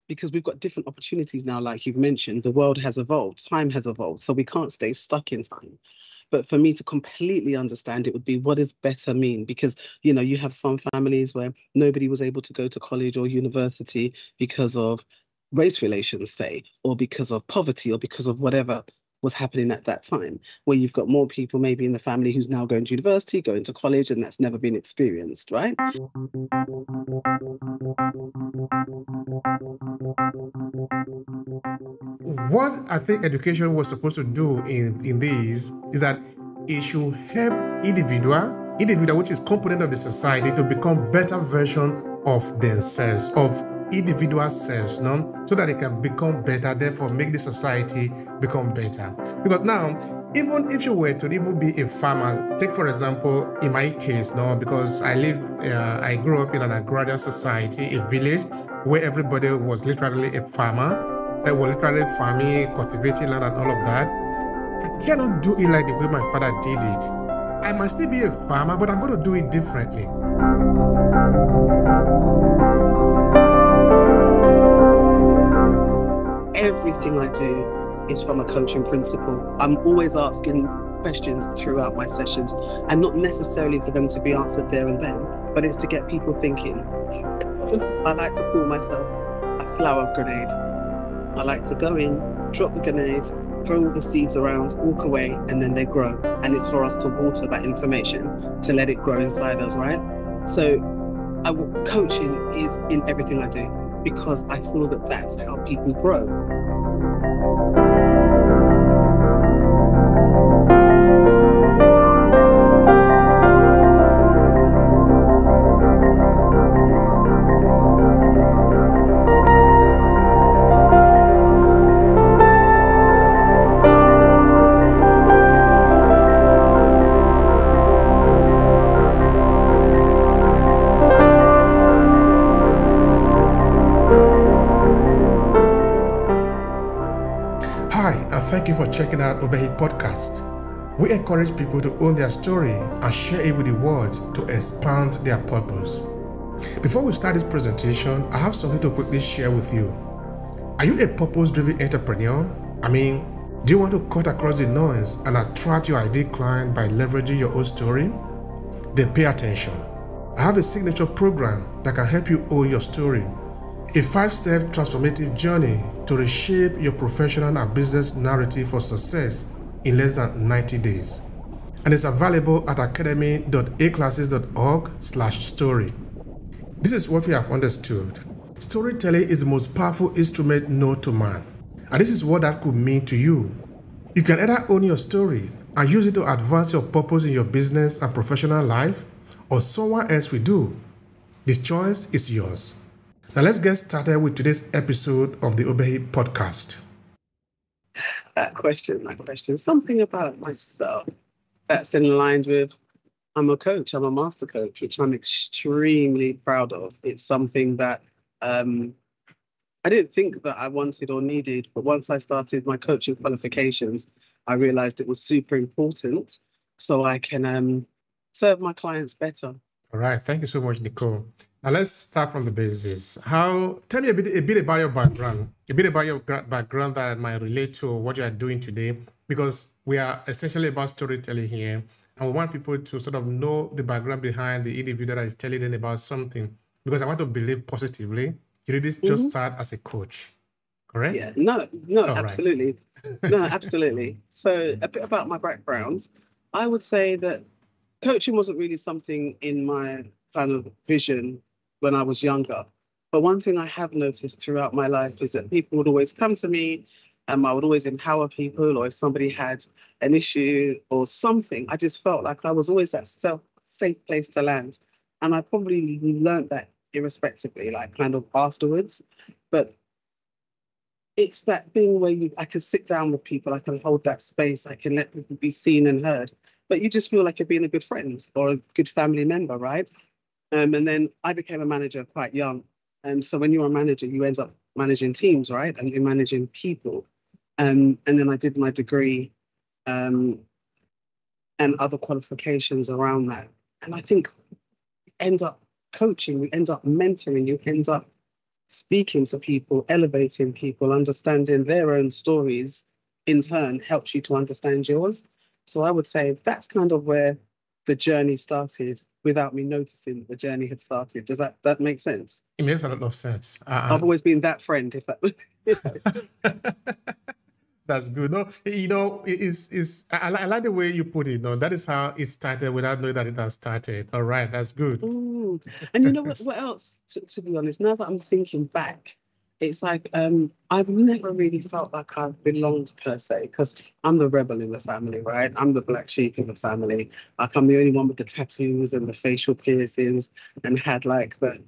because we've got different opportunities now, like you've mentioned. The world has evolved, time has evolved, so we can't stay stuck in time. But for me to completely understand it would be, what does better mean? Because, you have some families where nobody was able to go to college or university because of race relations, say, or because of poverty, or because of whatever was happening at that time, where you've got more people maybe in the family who's now going to university, going to college, and that's never been experienced, right? What I think education was supposed to do in this is that it should help individual, which is component of the society, to become better version of themselves, of individual selves, no? So that they can become better, therefore make the society become better. Because now, even if you were to even be a farmer, take for example, in my case, no, because I grew up in an agrarian society, a village where everybody was literally a farmer. They were literally farming, cultivating land and all of that. I cannot do it like the way my father did it. I might still be a farmer, but I'm going to do it differently. Everything I do is from a coaching principle. I'm always asking questions throughout my sessions, and not necessarily for them to be answered there and then, but it's to get people thinking. I like to call myself a flower grenade. I like to go in, drop the grenade, throw all the seeds around, walk away, and then they grow. And it's for us to water that information, to let it grow inside us, right? So coaching is in everything I do, because I feel that that's how people grow. Thank you for checking out Obehi Podcast. We encourage people to own their story and share it with the world to expand their purpose. Before we start this presentation, I have something to quickly share with you. Are you a purpose-driven entrepreneur? Do you want to cut across the noise and attract your ideal client by leveraging your own story? Then pay attention. I have a signature program that can help you own your story. A 5-step transformative journey to reshape your professional and business narrative for success in less than 90 days. And it's available at academy.aclasses.org/story. This is what we have understood. Storytelling is the most powerful instrument known to man. And this is what that could mean to you. You can either own your story and use it to advance your purpose in your business and professional life, or someone else will do. The choice is yours. Now let's get started with today's episode of the Obehi Podcast. That question, something about myself that's in line with, I'm a coach, I'm a master coach, which I'm extremely proud of. It's something that I didn't think that I wanted or needed, but once I started my coaching qualifications, I realized it was super important so I can serve my clients better. All right, thank you so much, Nicole. Now let's start from the basis. Tell me a bit about your background, that might relate to what you are doing today, because we are essentially about storytelling here, and we want people to sort of know the background behind the individual that is telling them about something, because I want to believe positively. You did this just start as a coach, correct? Yeah, no, absolutely. Right. No, absolutely. So a bit about my background. I would say that coaching wasn't really something in my kind of vision when I was younger. But one thing I have noticed throughout my life is that people would always come to me, and I would always empower people, or if somebody had an issue or something, I just felt like I was always that safe place to land. And I probably learned that irrespectively, like kind of afterwards. But it's that thing where I can sit down with people, I can hold that space, I can let people be seen and heard. But you just feel like you're being a good friend or a good family member, right? And then I became a manager quite young. And so when you're a manager, you end up managing teams, right? And you're managing people. And then I did my degree and other qualifications around that. And I think you end up coaching, you end up mentoring, you end up speaking to people, elevating people, understanding their own stories, in turn helps you to understand yours. So I would say that's kind of where the journey started without me noticing the journey had started. Does that make sense? It makes a lot of sense. I've always been that friend, if that. That's good. No, I like the way you put it. No, that is how it started without knowing that it has started. All right, that's good. And you know what else? To be honest, now that I'm thinking back, it's like I've never really felt like I've belonged per se, because I'm the rebel in the family, right? I'm the black sheep in the family. Like I'm the only one with the tattoos and the facial piercings, and had like the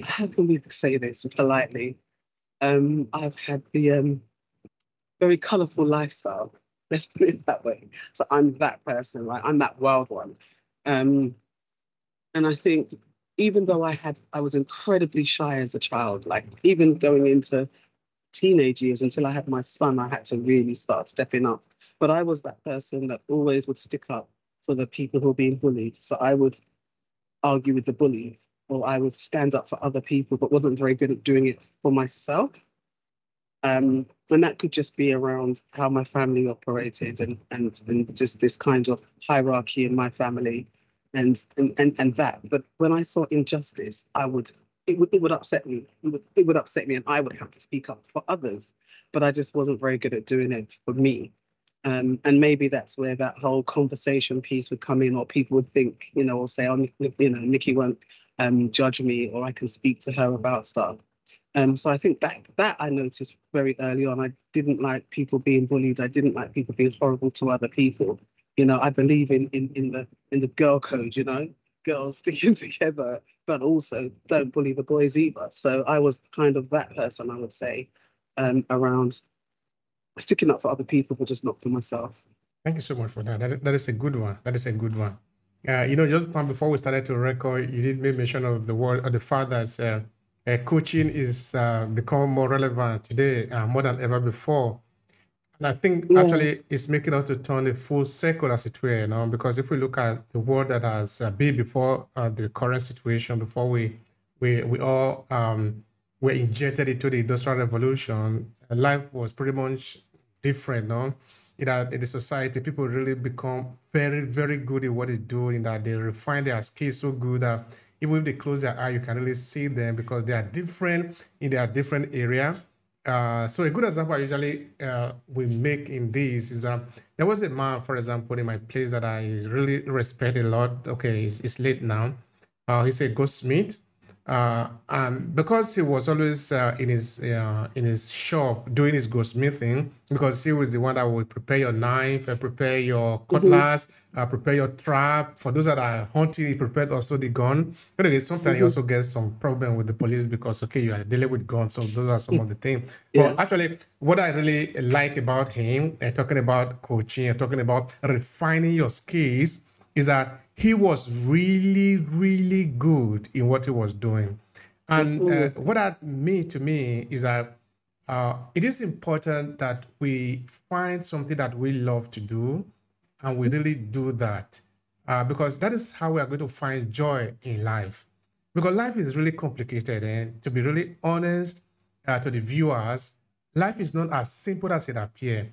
how can we say this politely? I've had the very colourful lifestyle. Let's put it that way. So I'm that person, right? I'm that wild one. And I think even though I was incredibly shy as a child, like even going into teenage years until I had my son, I had to really start stepping up. But I was that person that always would stick up for the people who were being bullied. So I would argue with the bullies, or I would stand up for other people, but wasn't very good at doing it for myself. And that could just be around how my family operated and just this kind of hierarchy in my family and that. But when I saw injustice, it would upset me. It would upset me, and I would have to speak up for others. But I just wasn't very good at doing it for me. And maybe that's where that whole conversation piece would come in, or people would think, or say, oh, Nikki won't judge me, or I can speak to her about stuff. So I think that I noticed very early on. I didn't like people being bullied. I didn't like people being horrible to other people. I believe in the girl code, girls sticking together, but also don't bully the boys either. So I was kind of that person, I would say, around sticking up for other people, but just not for myself. Thank you so much for that. That is a good one. That is a good one. Just before we started to record, you did make mention of the word, or the fact that coaching is becoming more relevant today, more than ever before. And I think actually it's making us to turn a full circle, as it were, because if we look at the world that has been before the current situation, before we all were injected into the Industrial Revolution, life was pretty much different, no? In the society, people really become very, very good at what they do, in that they refine their skills so good that even if they close their eye, you can really see them, because they are different in their different area. So a good example I usually we make in this is that there was a man, for example, in my place that I really respect a lot. Okay, it's late now. He's a goldsmith. And because he was always in his shop doing his goldsmithing, because he was the one that would prepare your knife, prepare your cutlass, prepare your trap. For those that are hunting, he prepared also the gun. Anyway, sometimes he also gets some problem with the police because, okay, you are dealing with guns. So those are some of the things. Yeah. But actually, what I really like about him, talking about coaching and talking about refining your skills, is that he was really, really good in what he was doing. And what that means to me is that it is important that we find something that we love to do, and we really do that, because that is how we are going to find joy in life. Because life is really complicated, and to be really honest to the viewers, life is not as simple as it appears.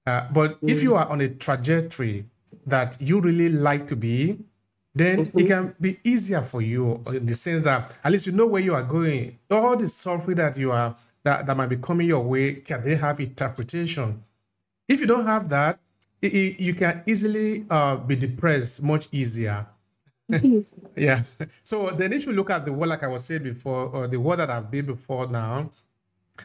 But if you are on a trajectory that you really like to be, then it can be easier for you, in the sense that at least you know where you are going. All the suffering that you are that might be coming your way, can they have interpretation? If you don't have that, you can easily be depressed much easier. Yeah. So then if you look at the world, like I was saying before, or the world that I've been before now,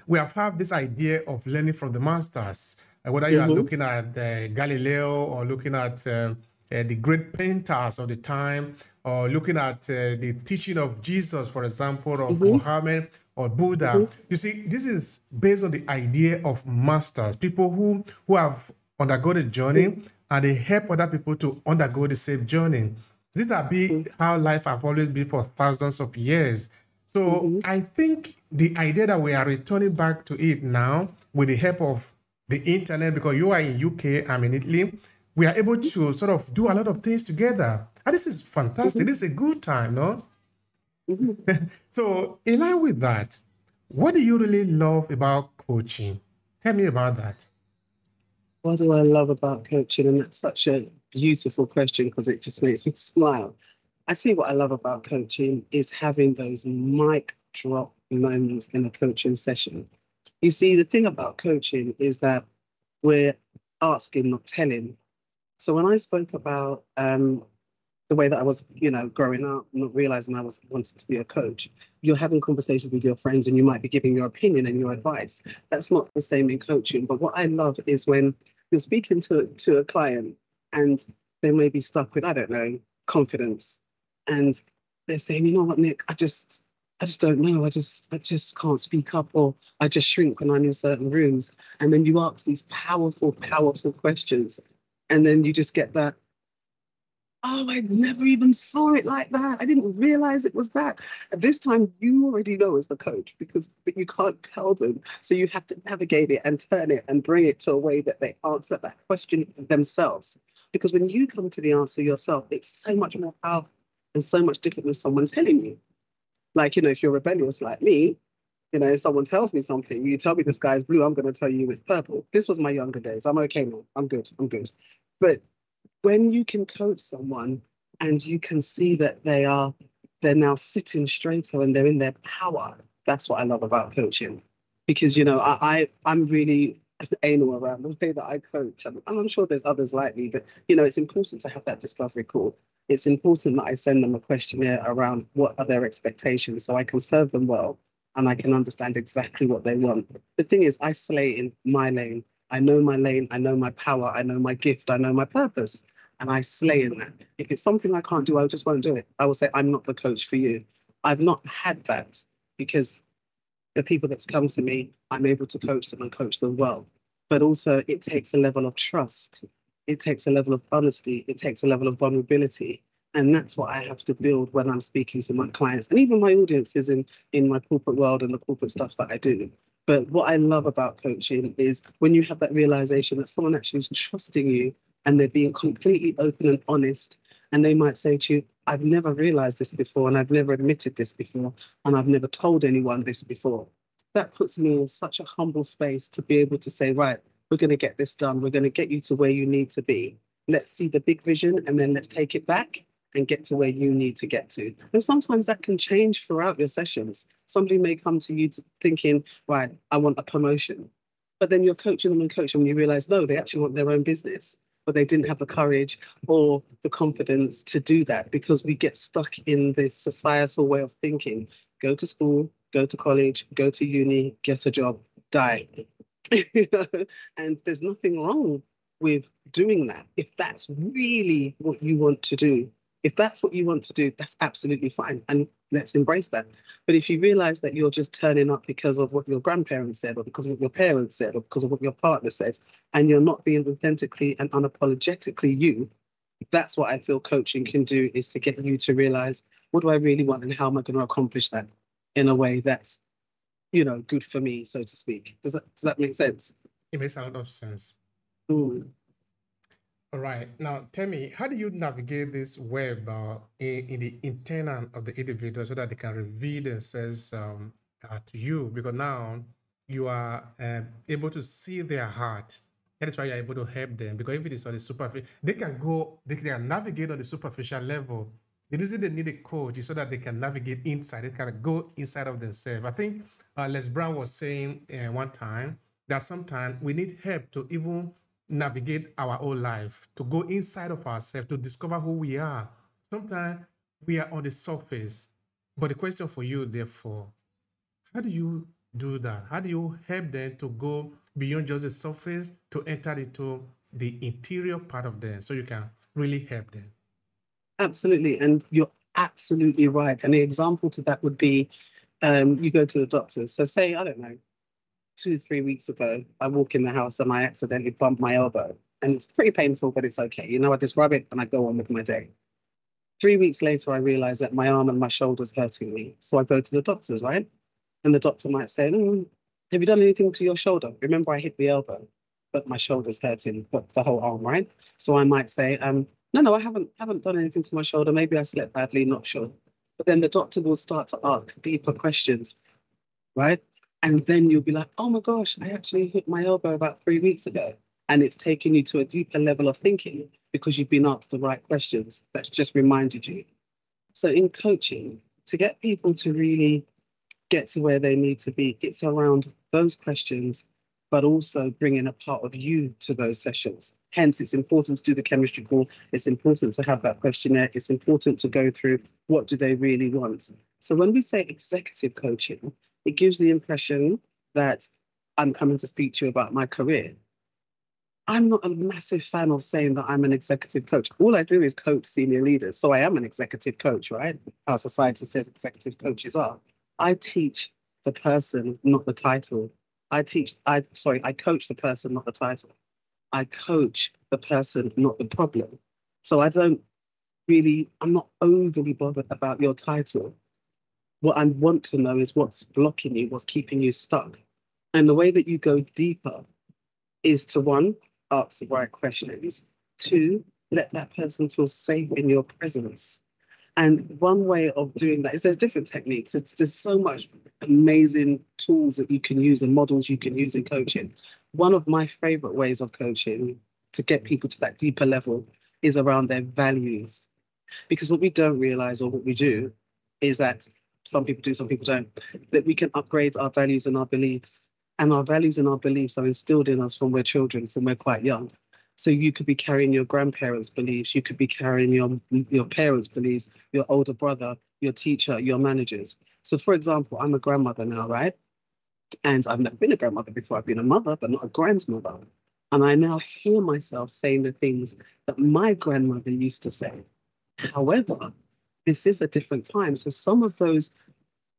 we have this idea of learning from the masters. Whether you are looking at Galileo, or looking at the great painters of the time, or looking at the teaching of Jesus, for example, of Muhammad or Buddha. You see, this is based on the idea of masters, people who have undergone a journey, and they help other people to undergo the same journey. These are how life have always been for thousands of years. So I think the idea that we are returning back to it now with the help of the internet, because you are in UK, I'm in Italy, we are able to sort of do a lot of things together. And this is fantastic. This is a good time, no? So in line with that, what do you really love about coaching? Tell me about that. What do I love about coaching? And that's such a beautiful question because it just makes me smile. I see what I love about coaching is having those mic drop moments in a coaching session. You see, the thing about coaching is that we're asking, not telling. So when I spoke about the way that I was, growing up, not realizing I wanted to be a coach, you're having conversations with your friends and you might be giving your opinion and your advice. That's not the same in coaching. But what I love is when you're speaking to a client and they may be stuck with, I don't know, confidence. And they're saying, you know what, Nick, I just don't know. I just can't speak up, or I just shrink when I'm in certain rooms. And then you ask these powerful, powerful questions. And then you just get that, oh, I never even saw it like that. I didn't realize it was that. At this time, you already know as the coach, but you can't tell them. So you have to navigate it and turn it and bring it to a way that they answer that question themselves. Because when you come to the answer yourself, it's so much more powerful and so much different than someone telling you. Like, if you're rebellious like me, if someone tells me something, you tell me the sky is blue, I'm going to tell you it's purple. This was my younger days. I'm okay now. I'm good. But when you can coach someone and you can see that they're now sitting straighter and they're in their power, that's what I love about coaching. Because, I'm really anal around the way that I coach. And I'm sure there's others like me, but, it's important to have that discovery call. It's important that I send them a questionnaire around what are their expectations so I can serve them well and I can understand exactly what they want. The thing is, I slay in my lane. I know my lane. I know my power. I know my gift. I know my purpose. And I slay in that. If it's something I can't do, I just won't do it. I will say, I'm not the coach for you. I've not had that because the people that's come to me, I'm able to coach them and coach them well. But also, it takes a level of trust. It takes a level of honesty. It takes a level of vulnerability. And that's what I have to build when I'm speaking to my clients and even my audiences in my corporate world and the corporate stuff that I do. But what I love about coaching is when you have that realization that someone actually is trusting you and they're being completely open and honest. And they might say to you, I've never realized this before, and I've never admitted this before, and I've never told anyone this before. That puts me in such a humble space to be able to say, right, we're going to get this done. We're going to get you to where you need to be. Let's see the big vision, and then let's take it back and get to where you need to get to. And sometimes that can change throughout your sessions. Somebody may come to you thinking, right, I want a promotion. But then you're coaching them and you realize, no, they actually want their own business, but they didn't have the courage or the confidence to do that because we get stuck in this societal way of thinking. Go to school, go to college, go to uni, get a job, die. And there's nothing wrong with doing that. If that's really what you want to do, that's absolutely fine. And let's embrace that. But if you realize that you're just turning up because of what your grandparents said, or because of what your parents said, or because of what your partner said, and you're not being authentically and unapologetically you, that's what I feel coaching can do, is to get you to realize, what do I really want and how am I going to accomplish that in a way that's, good for me, so to speak. Does that make sense? It makes a lot of sense. Mm. All right. Now, tell me, how do you navigate this web in the internal of the individual so that they can reveal themselves to you? Because now you are able to see their heart. That is why you're able to help them. Because if it is on the superficial, they can navigate on the superficial level. The reason they need a coach is so that they can navigate inside. They can go inside of themselves. I think Les Brown was saying one time that sometimes we need help to even navigate our own life, to go inside of ourselves, to discover who we are. Sometimes we are on the surface. But the question for you, therefore, how do you do that? How do you help them to go beyond just the surface to enter into the interior part of them so you can really help them? Absolutely. And you're absolutely right. And the example to that would be you go to the doctors. So say, I don't know, 2-3 weeks ago, I walk in the house and I accidentally bump my elbow. And it's pretty painful, but it's okay. I just rub it and I go on with my day. 3 weeks later, I realize that my arm and my shoulder's hurting me. So I go to the doctors, right? And the doctor might say, have you done anything to your shoulder? Remember, I hit the elbow, but my shoulder's hurting, but the whole arm, right? So I might say, no, I haven't done anything to my shoulder. Maybe I slept badly, not sure. But then the doctor will start to ask deeper questions, right? And then you'll be like, oh my gosh, I actually hit my elbow about 3 weeks ago. And it's taken you to a deeper level of thinking because you've been asked the right questions. That's just reminded you. So in coaching, to get people to really get to where they need to be, it's around those questions, but also bringing a part of you to those sessions. Hence, it's important to do the chemistry call. It's important to have that questionnaire. It's important to go through what do they really want. So when we say executive coaching, it gives the impression that I'm coming to speak to you about my career. I'm not a massive fan of saying that I'm an executive coach. All I do is coach senior leaders. So I am an executive coach, right? Our society says executive coaches are. I teach the person, not the title. I coach the person, not the title. I coach the person, not the problem. So I'm not overly bothered about your title. What I want to know is what's blocking you, what's keeping you stuck. And the way that you go deeper is to, one, ask the right questions. Two, let that person feel safe in your presence. And one way of doing that is there's different techniques. There's so much amazing tools that you can use and models you can use in coaching. One of my favorite ways of coaching to get people to that deeper level is around their values. Because what we don't realize, or what we do, is that some people do, some people don't, that we can upgrade our values and our beliefs. And our values and our beliefs are instilled in us from we're children, from we're quite young. So you could be carrying your grandparents' beliefs, you could be carrying your parents' beliefs, your older brother, your teacher, your managers. So for example, I'm a grandmother now, right? And I've never been a grandmother before. I've been a mother, but not a grandmother. And I now hear myself saying the things that my grandmother used to say. However, this is a different time. So some of those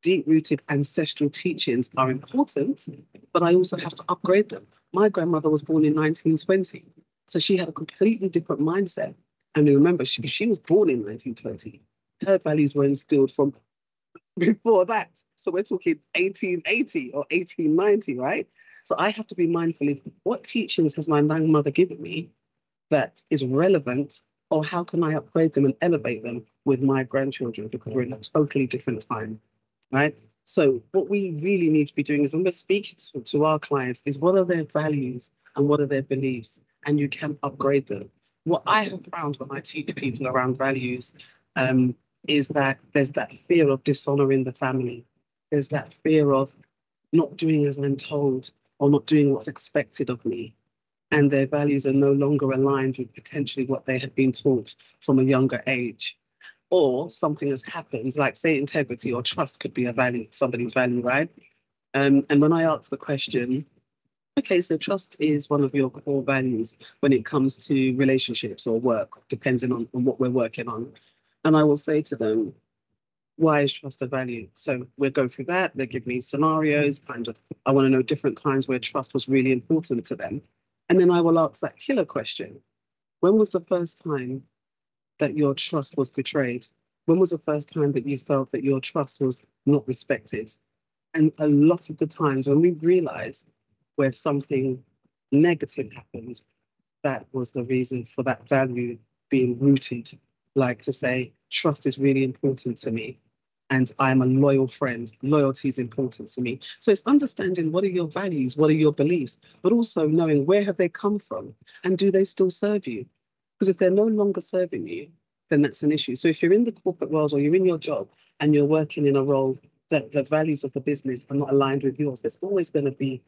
deep-rooted ancestral teachings are important, but I also have to upgrade them. My grandmother was born in 1920, so she had a completely different mindset. And remember, she was born in 1920. Her values were instilled from before that. So we're talking 1880 or 1890, right? So I have to be mindful of what teachings has my grandmother given me that is relevant, or how can I upgrade them and elevate them with my grandchildren, because we're in a totally different time. Right? So what we really need to be doing is, when we're speaking to our clients, is what are their values and what are their beliefs, and you can upgrade them. What I have found when I teach people around values is that there's that fear of dishonoring the family. There's that fear of not doing as I'm told, or not doing what's expected of me. And their values are no longer aligned with potentially what they had been taught from a younger age. Or something has happened, like say integrity or trust could be a value, somebody's value, right? And when I ask the question, okay, so trust is one of your core values when it comes to relationships or work, depending on what we're working on. And I will say to them, why is trust a value? So we'll go through that. They give me scenarios, I want to know different times where trust was really important to them. And then I will ask that killer question. When was the first time that your trust was betrayed? When was the first time that you felt that your trust was not respected? And a lot of the times when we realize where something negative happens, that was the reason for that value being rooted. Like to say, trust is really important to me, and I'm a loyal friend. Loyalty is important to me. So it's understanding what are your values, what are your beliefs, but also knowing where have they come from, and do they still serve you? Because if they're no longer serving you, then that's an issue. So if you're in the corporate world, or you're in your job and you're working in a role that the values of the business are not aligned with yours, there's always going to be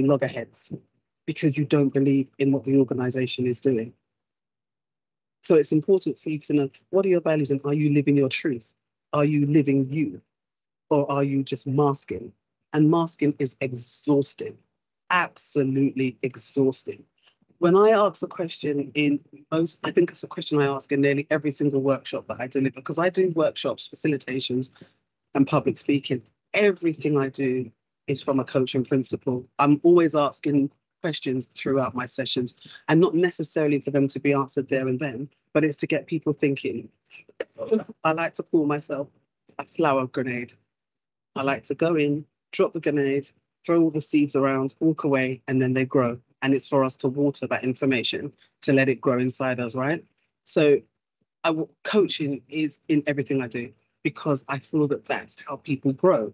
loggerheads, because you don't believe in what the organization is doing. So it's important for you to know, what are your values, and are you living your truth? Are you living you? Or are you just masking? And masking is exhausting, absolutely exhausting. When I ask a question I think it's a question I ask in nearly every single workshop that I deliver, because I do workshops, facilitations, and public speaking. Everything I do is from a coaching principle. I'm always asking questions throughout my sessions, and not necessarily for them to be answered there and then, but it's to get people thinking. I like to call myself a flower grenade. I like to go in, drop the grenade, throw all the seeds around, walk away, and then they grow. And it's for us to water that information, to let it grow inside us, right? So coaching is in everything I do. because I feel that that's how people grow,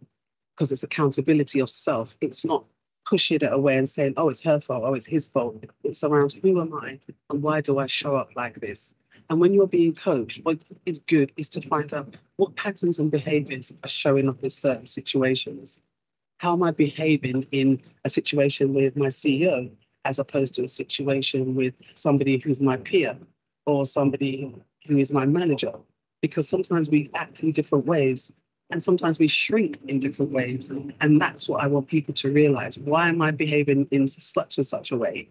because it's accountability of self. It's not pushing it away and saying, oh, it's her fault, oh, it's his fault. It's around, who am I and why do I show up like this? And when you're being coached, what is good is to find out what patterns and behaviors are showing up in certain situations. How am I behaving in a situation with my CEO as opposed to a situation with somebody who's my peer or somebody who is my manager? Because sometimes we act in different ways and sometimes we shrink in different ways. And that's what I want people to realize. Why am I behaving in such and such a way,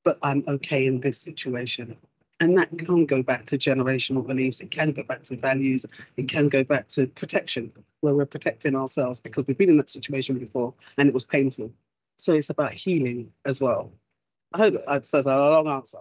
but I'm okay in this situation? And that can go back to generational beliefs. It can go back to values. It can go back to protection, where we're protecting ourselves because we've been in that situation before and it was painful. So it's about healing as well. I hope that's a long answer.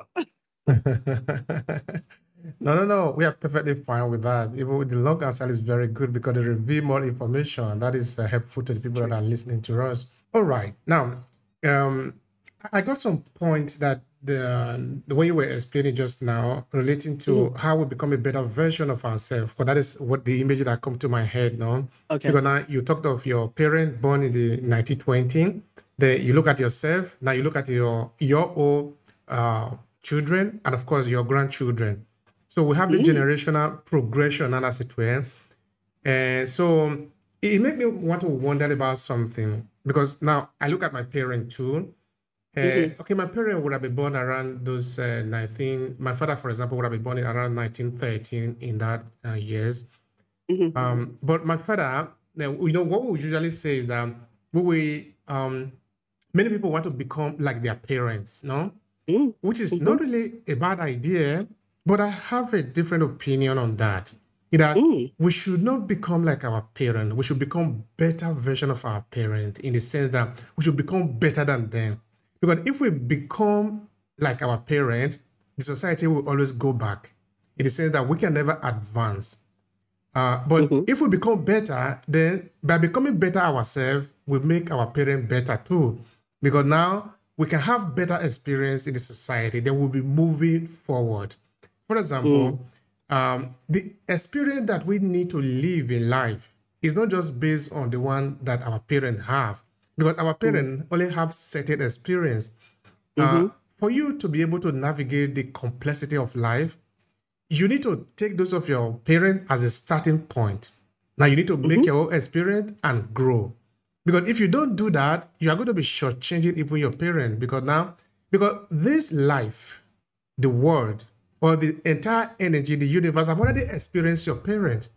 No. We are perfectly fine with that. Even with the long answer is very good because they reveal more information. That is helpful to the people that are listening to us. All right. Now, I got some points that the way you were explaining just now relating to how we become a better version of ourselves. Because that is what the image that come to my head now. Okay. Because now you talked of your parent born in the 1920. Then you look at yourself. Now you look at your own children and of course your grandchildren. So we have the generational progression, and as it were. And so it made me want to wonder about something, because now I look at my parent too. Okay, my parent would have been born around those my father, for example, would have been born in around 1913 in that years. But my father, what we usually say is that many people want to become like their parents, no? Which is not really a bad idea, but I have a different opinion on that. That we should not become like our parent. We should become better version of our parent, in the sense that we should become better than them. Because if we become like our parents, the society will always go back, in the sense that we can never advance. But if we become better, then by becoming better ourselves, we make our parents better too. Because now we can have better experience in the society, then we'll be moving forward. For example, the experience that we need to live in life is not just based on the one that our parents have, because our parents only have certain experience. For you to be able to navigate the complexity of life, you need to take those of your parents as a starting point. Now you need to make your own experience and grow. Because if you don't do that, you are going to be shortchanging even your parents. Because this life, the world, or the entire energy, the universe, have already experienced your parent.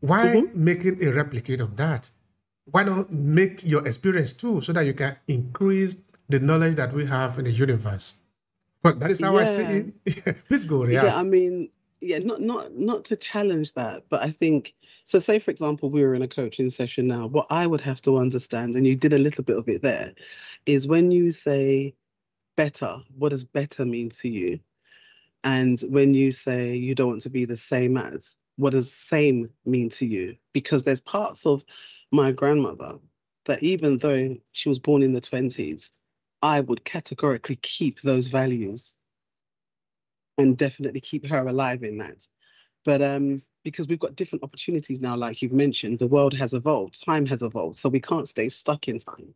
Why making a replicate of that? Why not make your experience too, so that you can increase the knowledge that we have in the universe? But that is how I see it. Please go, react. Yeah, I mean, not to challenge that, but I think, so say, for example, we were in a coaching session now, what I would have to understand, and you did a little bit of it there, is when you say better, what does better mean to you? And when you say you don't want to be the same as, what does same mean to you? Because there's parts of my grandmother that even though she was born in the 20s, I would categorically keep those values and definitely keep her alive in that. But because we've got different opportunities now, like you've mentioned, the world has evolved, time has evolved, so we can't stay stuck in time.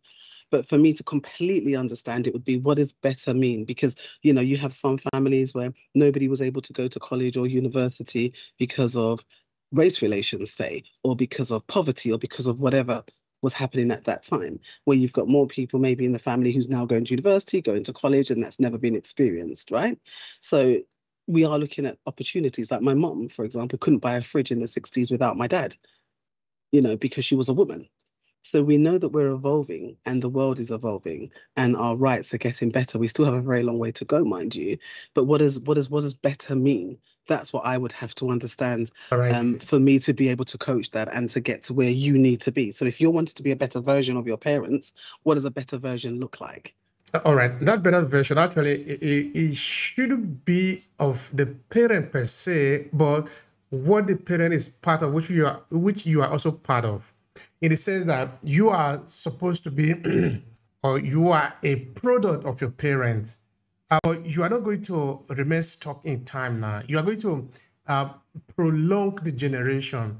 But for me to completely understand, it would be, what does better mean? Because, you have some families where nobody was able to go to college or university because of race relations, say, or because of poverty, or because of whatever was happening at that time, where you've got more people maybe in the family who's now going to university, going to college, and that's never been experienced, right? So we are looking at opportunities. Like my mom, for example, couldn't buy a fridge in the 60s without my dad, because she was a woman. So we know that we're evolving and the world is evolving and our rights are getting better. We still have a very long way to go, mind you. But what does better mean? That's what I would have to understand for me to be able to coach that and to get to where you need to be. So if you're wanting to be a better version of your parents, what does a better version look like? All right, that better version, actually, it shouldn't be of the parent per se, but what the parent is part of, which you are also part of. In the sense that you are supposed to be, or you are a product of your parents, but you are not going to remain stuck in time now. You are going to prolong the generation.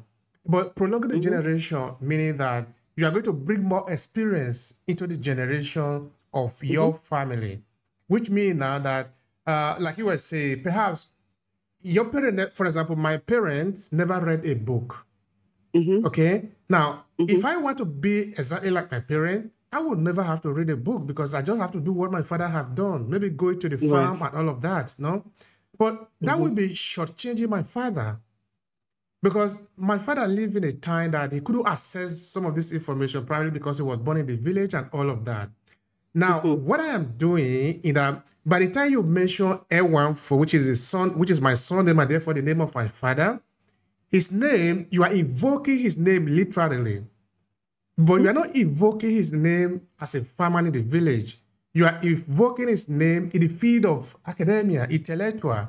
But prolonging the generation, meaning that you are going to bring more experience into the generation of your family, which means now that, like you were saying, perhaps your parent, for example, my parents never read a book. Okay. Now, if I want to be exactly like my parent, I would never have to read a book because I just have to do what my father have done. Maybe go to the farm and all of that. No, but that would be shortchanging my father because my father lived in a time that he couldn't access some of this information, probably because he was born in the village and all of that. Now, what I am doing is that by the time you mention Ewan, for which is his son, which is my son name, and therefore the name of my father, his name, you are invoking his name literally, but you are not invoking his name as a farmer in the village. You are invoking his name in the field of academia, intellectual.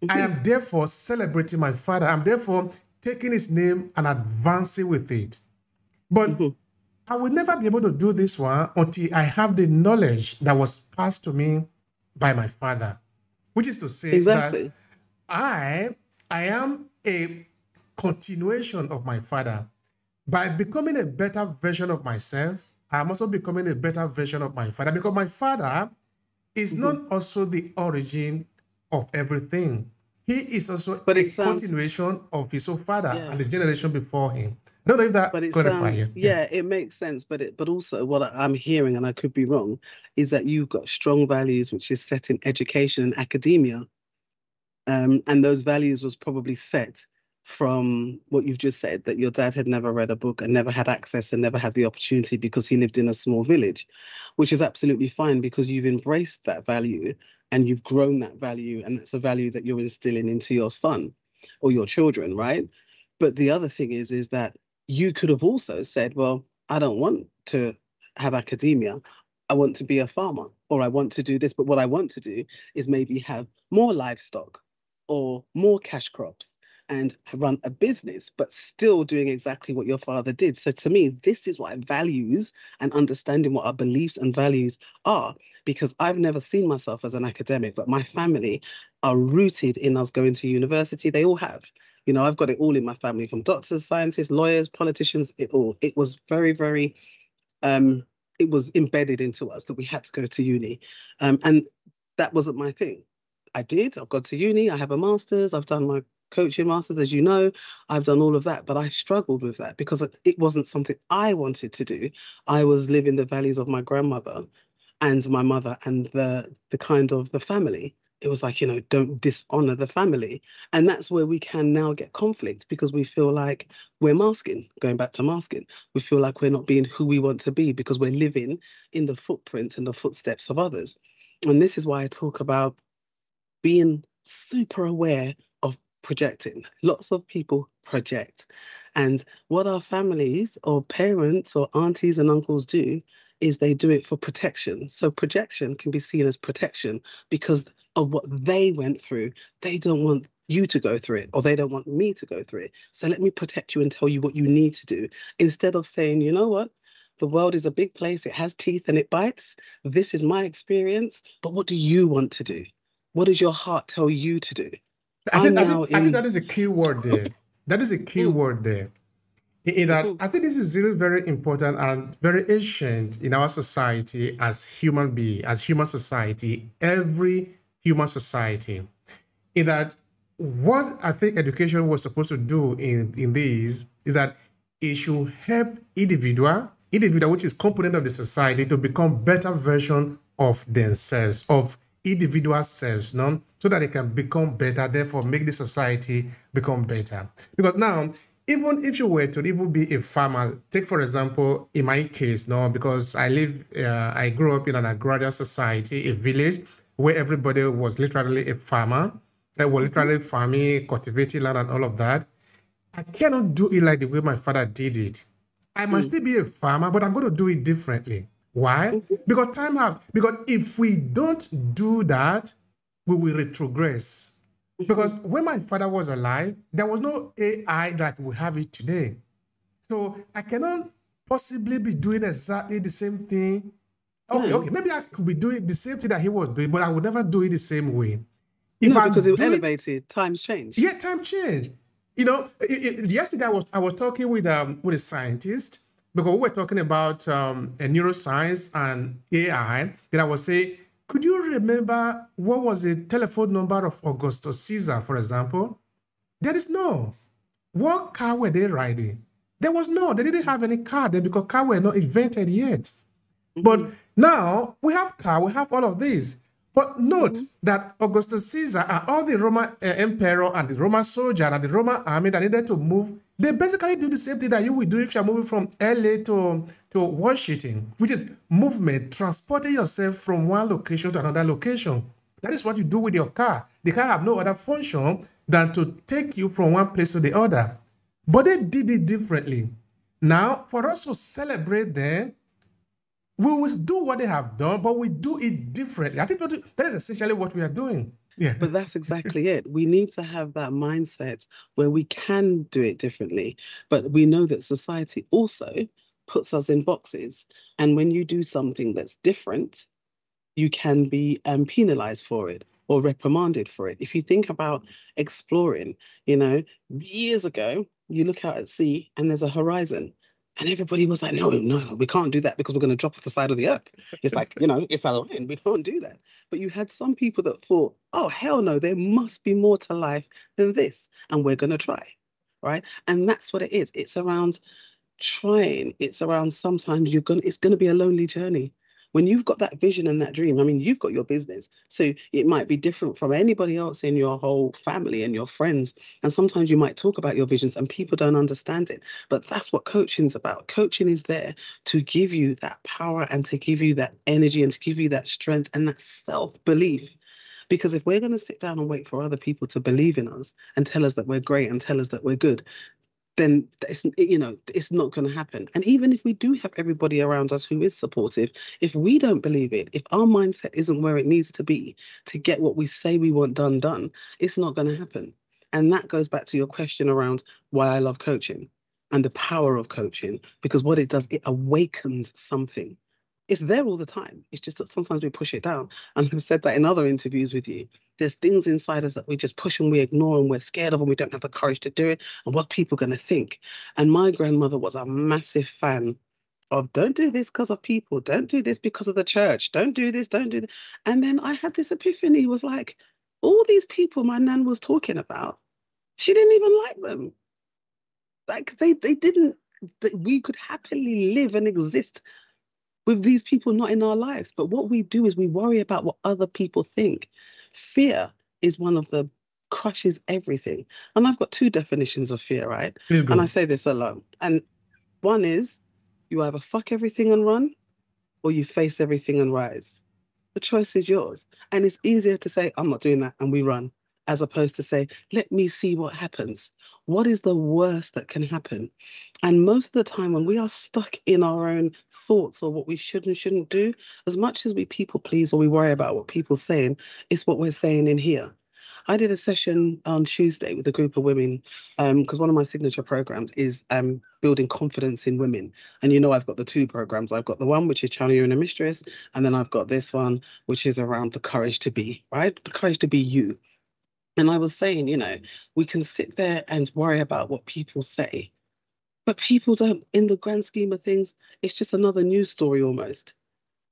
I am therefore celebrating my father. I'm therefore taking his name and advancing with it. But I will never be able to do this one until I have the knowledge that was passed to me by my father, which is to say that I am a continuation of my father. By becoming a better version of myself, I'm also becoming a better version of my father, because my father is not also the origin of everything. He is also a continuation of his own father and the generation before him. I don't know if that clarifies you. Yeah, it makes sense. But also what I'm hearing, and I could be wrong, is that you've got strong values, which is set in education and academia. And those values was probably set from what you've just said, that your dad had never read a book and never had access and never had the opportunity because he lived in a small village, which is absolutely fine because you've embraced that value and you've grown that value, and that's a value that you're instilling into your son or your children, right? But the other thing is that you could have also said, well, I don't want to have academia. I want to be a farmer, or I want to do this, but what I want to do is maybe have more livestock or more cash crops and run a business, but still doing exactly what your father did. So to me, this is what values and understanding what our beliefs and values are, because I've never seen myself as an academic, but my family are rooted in us going to university. They all have. You know, I've got it all in my family, from doctors, scientists, lawyers, politicians, it all. It was very, very, it was embedded into us that we had to go to uni. And that wasn't my thing. I've gone to uni, I have a master's, I've done my coaching masters, as you know, I've done all of that, but I struggled with that because it wasn't something I wanted to do. I was living the values of my grandmother and my mother and the kind of the family. It was like, you know, don't dishonor the family. And that's where we can now get conflict, because we feel like we're masking, going back to masking. We feel like we're not being who we want to be because we're living in the footprints and the footsteps of others. And this is why I talk about being super aware of projecting. Lots of people project. And what our families or parents or aunties and uncles do is they do it for protection. So projection can be seen as protection because of what they went through. They don't want you to go through it, or they don't want me to go through it. So let me protect you and tell you what you need to do, instead of saying, you know what? The world is a big place. It has teeth and it bites. This is my experience. But what do you want to do? What does your heart tell you to do? I think that is a key word there. That is a key word there. I think this is really very important and very ancient in our society as human being, as human society, every human society. In that, what I think education was supposed to do in this is that it should help individual, which is component of the society, to become better version of themselves, of individual selves, no? So that they can become better, therefore make the society become better. Because now, even if you were to even be a farmer, take for example, in my case, no, because I grew up in an agrarian society, a village where everybody was literally a farmer. They were literally farming, cultivating land and all of that. I cannot do it like the way my father did it. I must still be a farmer, but I'm going to do it differently. Why? Because if we don't do that, we will retrogress. Because when my father was alive, there was no AI like we have it today. So I cannot possibly be doing exactly the same thing. Okay, maybe I could be doing the same thing that he was doing, but I would never do it the same way. Because it was elevated, times change. Yeah, time change. You know, yesterday I was talking with a scientist because we were talking about a neuroscience and AI. Then I was saying, could you remember what was the telephone number of Augustus Caesar, for example? There is no. What car were they riding? There was no. They didn't have any car then because car were not invented yet. But now we have car, we have all of these. But note that Augustus Caesar and all the Roman emperor and the Roman soldier and the Roman army that needed to move, they basically do the same thing that you would do if you're moving from LA to Washington, which is movement, transporting yourself from one location to another location. That is what you do with your car. The car have no other function than to take you from one place to the other. But they did it differently. Now, for us to celebrate them, we will do what they have done, but we do it differently. I think that is essentially what we are doing. Yeah. But that's exactly it. We need to have that mindset where we can do it differently. But we know that society also puts us in boxes. And when you do something that's different, you can be penalized for it or reprimanded for it. If you think about exploring, you know, years ago, you look out at sea and there's a horizon. And everybody was like, no, we can't do that because we're going to drop off the side of the earth. It's like, you know, it's a line. We can't do that. But you had some people that thought, oh, hell no, there must be more to life than this. And we're going to try, right? And that's what it is. It's around trying. It's around sometimes it's going to be a lonely journey. When you've got that vision and that dream, I mean, you've got your business. So it might be different from anybody else in your whole family and your friends. And sometimes you might talk about your visions and people don't understand it. But that's what coaching's about. Coaching is there to give you that power and to give you that energy and to give you that strength and that self-belief. Because if we're going to sit down and wait for other people to believe in us and tell us that we're great and tell us that we're good, then it's not going to happen. And even if we do have everybody around us who is supportive, if we don't believe it, if our mindset isn't where it needs to be to get what we say we want done, it's not going to happen. And that goes back to your question around why I love coaching and the power of coaching, because what it does, it awakens something. It's there all the time. It's just that sometimes we push it down. And I've said that in other interviews with you. There's things inside us that we just push and we ignore and we're scared of and we don't have the courage to do it. And what people are going to think. And my grandmother was a massive fan of don't do this because of people. Don't do this because of the church. Don't do this. Don't do that. And then I had this epiphany. It was like, all these people my nan was talking about, she didn't even like them. Like they didn't, we could happily live and exist with these people not in our lives. But what we do is we worry about what other people think. Fear is one of the crushes everything. And I've got two definitions of fear, right? And I say this a lot. And one is you either fuck everything and run or you face everything and rise. The choice is yours. And it's easier to say, I'm not doing that, and we run, as opposed to say, let me see what happens. What is the worst that can happen? And most of the time when we are stuck in our own thoughts or what we should and shouldn't do, as much as we people please or we worry about what people are saying, it's what we're saying in here. I did a session on Tuesday with a group of women because one of my signature programs is building confidence in women. And you know, I've got the two programs. I've got the one which is Channel Your Inner Mistress, and then I've got this one which is around the courage to be, right? The courage to be you. And I was saying, you know, we can sit there and worry about what people say, but people don't, in the grand scheme of things, it's just another news story almost.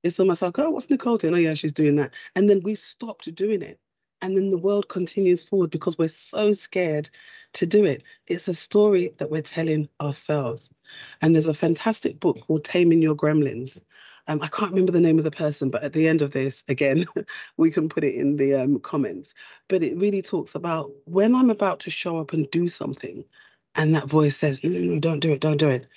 It's almost like, oh, what's Nicole doing? Oh, yeah, she's doing that. And then we stopped doing it. And then the world continues forward because we're so scared to do it. It's a story that we're telling ourselves. And there's a fantastic book called Taming Your Gremlins. I can't remember the name of the person, but at the end of this, again, we can put it in the comments. But it really talks about when I'm about to show up and do something, and that voice says, no, don't do it, don't do it.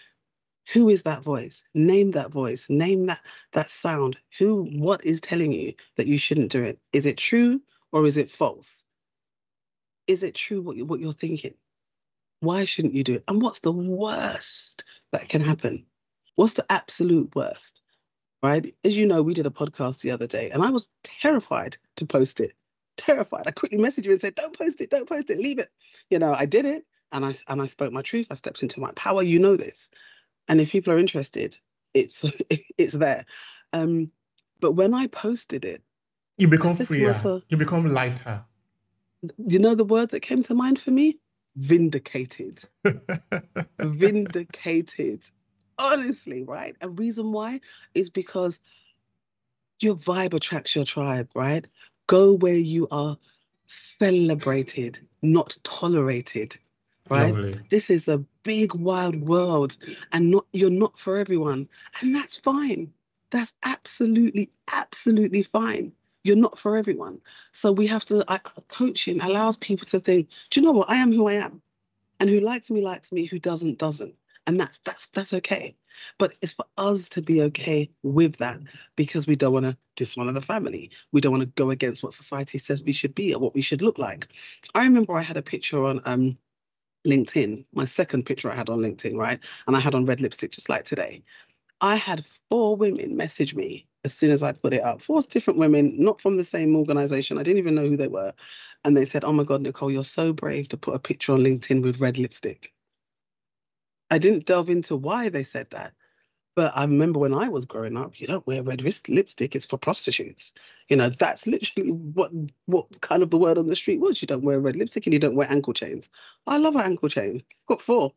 Who is that voice? Name that voice. Name that sound. What is telling you that you shouldn't do it? Is it true or is it false? Is it true what you're thinking? Why shouldn't you do it? And what's the worst that can happen? What's the absolute worst? Right? As you know, we did a podcast the other day and I was terrified to post it. Terrified. I quickly messaged you and said, don't post it, leave it. You know, I did it and I spoke my truth. I stepped into my power. You know this. And if people are interested, it's there. But when I posted it, you become freer. You become lighter. You know the word that came to mind for me? vindicated. Vindicated. Honestly, right? A reason why is because your vibe attracts your tribe, right? Go where you are celebrated, not tolerated, right? Lovely. This is a big, wild world, and you're not for everyone. And that's fine. That's absolutely, absolutely fine. You're not for everyone. So we have to, coaching allows people to think, do you know what? I am who I am. And who likes me, who doesn't. And that's okay. But it's for us to be okay with that, because we don't want to dishonor the family. We don't want to go against what society says we should be or what we should look like. I remember I had a picture on LinkedIn, my second picture I had on LinkedIn, right? And I had on red lipstick just like today. I had 4 women message me as soon as I put it up. 4 different women, not from the same organization. I didn't even know who they were. And they said, oh my God, Nicole, you're so brave to put a picture on LinkedIn with red lipstick. I didn't delve into why they said that. But I remember when I was growing up, you don't wear red lipstick, it's for prostitutes. You know, that's literally what kind of the word on the street was. You don't wear red lipstick and you don't wear ankle chains. I love an ankle chain. I've got 4.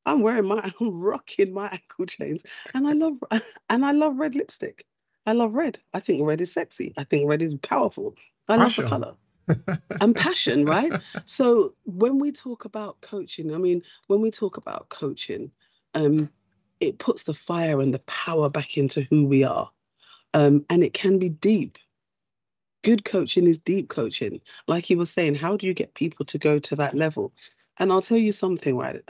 I'm rocking my ankle chains, and I love red lipstick. I love red. I think red is sexy. I think red is powerful. I love the color. And passion, right? So when we talk about coaching, it puts the fire and the power back into who we are. And it can be deep. Good coaching is deep coaching. Like you were saying, how do you get people to go to that level? And I'll tell you something, right?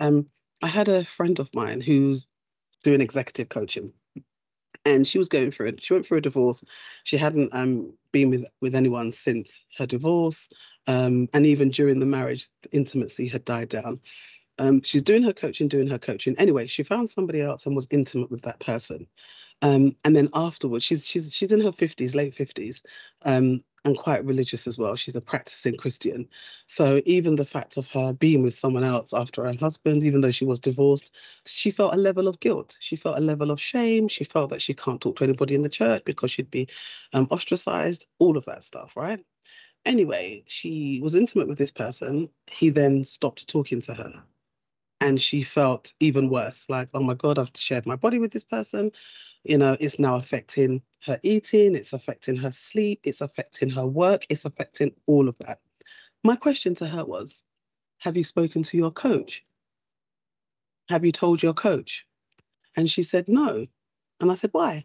I had a friend of mine who's doing executive coaching, and she went through a divorce. She hadn't been with anyone since her divorce. And even during the marriage, the intimacy had died down. She's doing her coaching. Anyway, she found somebody else and was intimate with that person. And then afterwards, she's in her 50s, late 50s, and quite religious as well. She's a practicing Christian. So even the fact of her being with someone else after her husband, even though she was divorced, she felt a level of guilt. She felt a level of shame. She felt that she can't talk to anybody in the church because she'd be ostracized, all of that stuff, right? Anyway, she was intimate with this person. He then stopped talking to her. And she felt even worse, like, oh my God, I've shared my body with this person. You know, it's now affecting her eating, it's affecting her sleep, it's affecting her work, it's affecting all of that. My question to her was, have you spoken to your coach? Have you told your coach? And she said, no. And I said, why?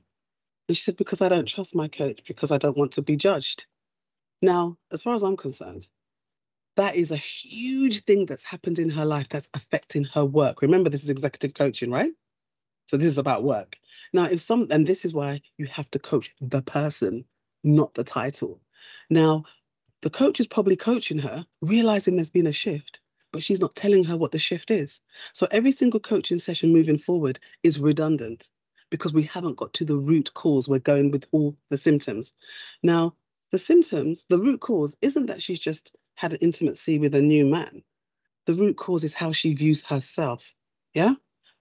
And she said, because I don't trust my coach, because I don't want to be judged. Now, as far as I'm concerned, that is a huge thing that's happened in her life that's affecting her work. Remember, this is executive coaching, right? So this is about work. Now, and this is why you have to coach the person, not the title. Now, the coach is probably coaching her, realizing there's been a shift, but she's not telling her what the shift is. So every single coaching session moving forward is redundant because we haven't got to the root cause. We're going with all the symptoms. Now, the symptoms, the root cause isn't that she's just had an intimacy with a new man. The root cause is how she views herself. Yeah?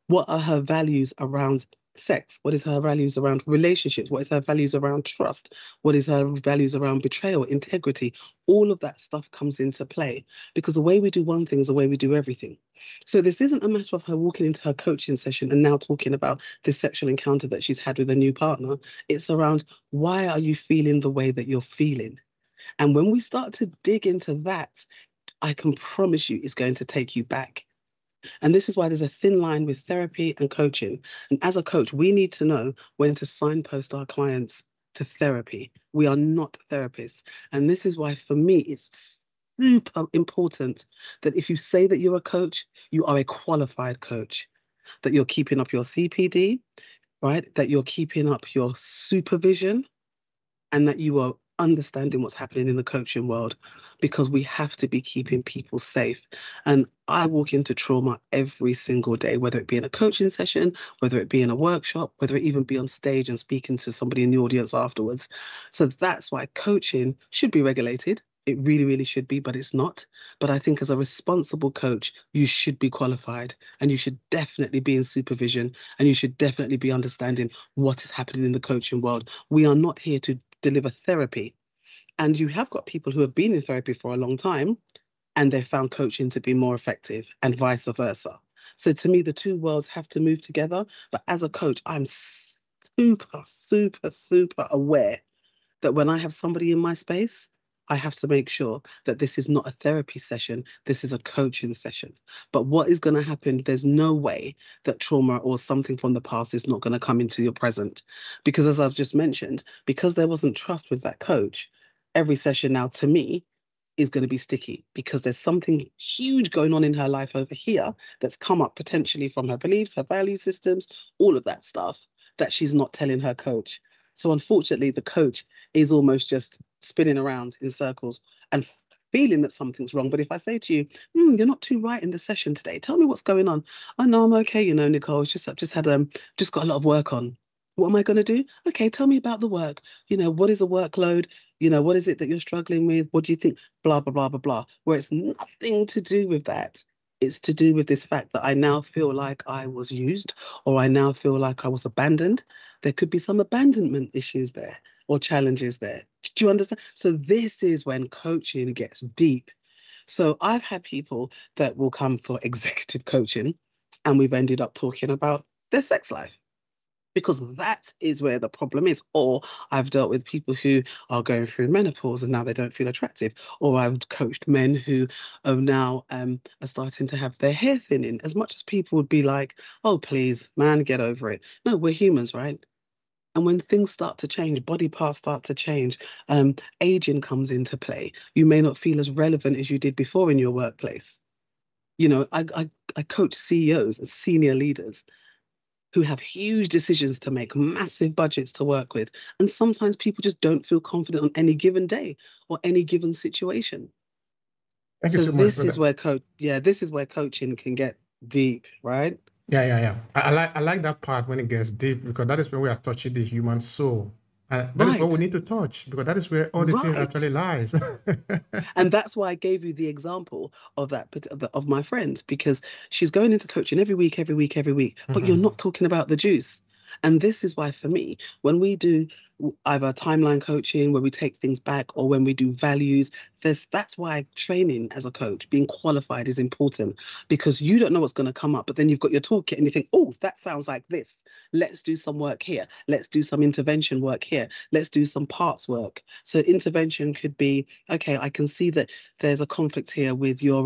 What are her values around sex? What is her values around relationships? What is her values around trust? What is her values around betrayal, integrity? All of that stuff comes into play because the way we do one thing is the way we do everything. So this isn't a matter of her walking into her coaching session and now talking about this sexual encounter that she's had with a new partner. It's around, why are you feeling the way that you're feeling? And when we start to dig into that, I can promise you it's going to take you back. And this is why there's a thin line with therapy and coaching. And as a coach, we need to know when to signpost our clients to therapy. We are not therapists. And this is why, for me, it's super important that if you say that you're a coach, you are a qualified coach, that you're keeping up your CPD, right? That you're keeping up your supervision, and that you are understanding what's happening in the coaching world, because we have to be keeping people safe. And I walk into trauma every single day, whether it be in a coaching session, whether it be in a workshop, whether it even be on stage and speaking to somebody in the audience afterwards. So that's why coaching should be regulated. It really, really should be, but it's not. But I think as a responsible coach, you should be qualified, and you should definitely be in supervision, and you should definitely be understanding what is happening in the coaching world. We are not here to deliver therapy. And you have got people who have been in therapy for a long time, and they found coaching to be more effective, and vice versa. So to me, the two worlds have to move together. But as a coach, I'm super, super, super aware that when I have somebody in my space, I have to make sure that this is not a therapy session, this is a coaching session. But what is going to happen, there's no way that trauma or something from the past is not going to come into your present. Because as I've just mentioned, because there wasn't trust with that coach, every session now to me is going to be sticky because there's something huge going on in her life over here that's come up potentially from her beliefs, her value systems, all of that stuff that she's not telling her coach. So unfortunately, the coach is almost just spinning around in circles and feeling that something's wrong. But if I say to you, you're not too right in the session today, tell me what's going on. Oh no, I'm okay, you know, Nicole. I've just had got a lot of work on. What am I going to do? Okay, tell me about the work. You know, what is the workload? You know, what is it that you're struggling with? What do you think? Blah, blah, blah, blah, blah. Where it's nothing to do with that. It's to do with this fact that I now feel like I was used, or I now feel like I was abandoned. There could be some abandonment issues there or challenges there. Do you understand? So this is when coaching gets deep. So I've had people that will come for executive coaching and we've ended up talking about their sex life, because that is where the problem is. Or I've dealt with people who are going through menopause and now they don't feel attractive. Or I've coached men who are now are starting to have their hair thinning. As much as people would be like, oh, please, man, get over it. No, we're humans, right? And when things start to change, body parts start to change, aging comes into play. You may not feel as relevant as you did before in your workplace. You know, I coach CEOs and senior leaders who have huge decisions to make, massive budgets to work with. And sometimes people just don't feel confident on any given day or any given situation. Thank you so much. This is where coaching can get deep, right? Yeah. I like that part when it gets deep, because that is when we are touching the human soul. That is what we need to touch, because that is where all the things actually lies. And that's why I gave you the example of of my friend, because she's going into coaching every week, but you're not talking about the juice. And this is why, for me, when we do either timeline coaching, where we take things back, or when we do values, that's why training as a coach, being qualified, is important, because you don't know what's going to come up, but then you've got your toolkit and you think, oh, that sounds like this. Let's do some work here. Let's do some intervention work here. Let's do some parts work. So intervention could be, okay, I can see that there's a conflict here with your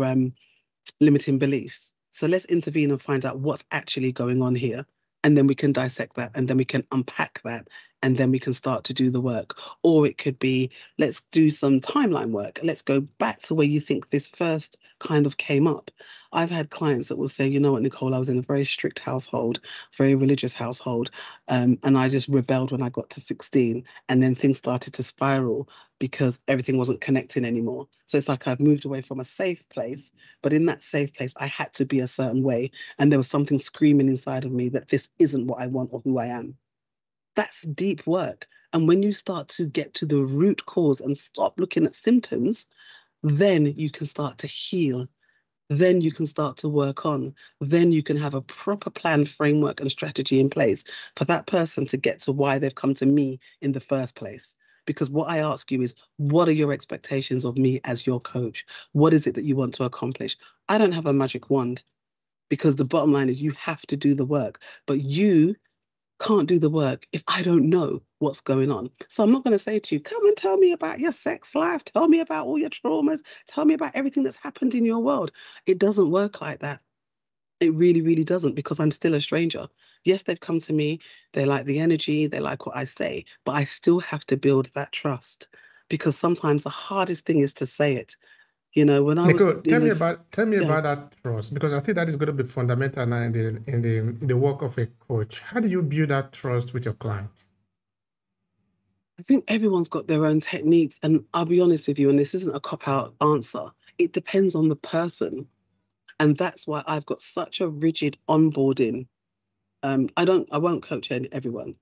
limiting beliefs. So let's intervene and find out what's actually going on here. And then we can dissect that, and then we can unpack that, and then we can start to do the work. Or it could be, let's do some timeline work. Let's go back to where you think this first kind of came up. I've had clients that will say, you know what, Nicole, I was in a very strict household, very religious household, and I just rebelled when I got to 16. And then things started to spiral because everything wasn't connecting anymore. So it's like I've moved away from a safe place, but in that safe place, I had to be a certain way. And there was something screaming inside of me that this isn't what I want or who I am. That's deep work. And when you start to get to the root cause and stop looking at symptoms, then you can start to heal. Then you can start to work on. Then you can have a proper plan, framework, and strategy in place for that person to get to why they've come to me in the first place. Because what I ask you is, what are your expectations of me as your coach? What is it that you want to accomplish? I don't have a magic wand, because the bottom line is you have to do the work. But you can't do the work if I don't know what's going on. So I'm not going to say to you, come and tell me about your sex life. Tell me about all your traumas. Tell me about everything that's happened in your world. It doesn't work like that. It really, really doesn't, because I'm still a stranger. Yes, they've come to me. They like the energy. They like what I say. But I still have to build that trust, because sometimes the hardest thing is to say it. You know, when Nicole, tell me about that trust, because I think that is going to be fundamental now in the work of a coach. How do you build that trust with your client? I think everyone's got their own techniques, and I'll be honest with you, and this isn't a cop-out answer. It depends on the person, and that's why I've got such a rigid onboarding. I won't coach everyone.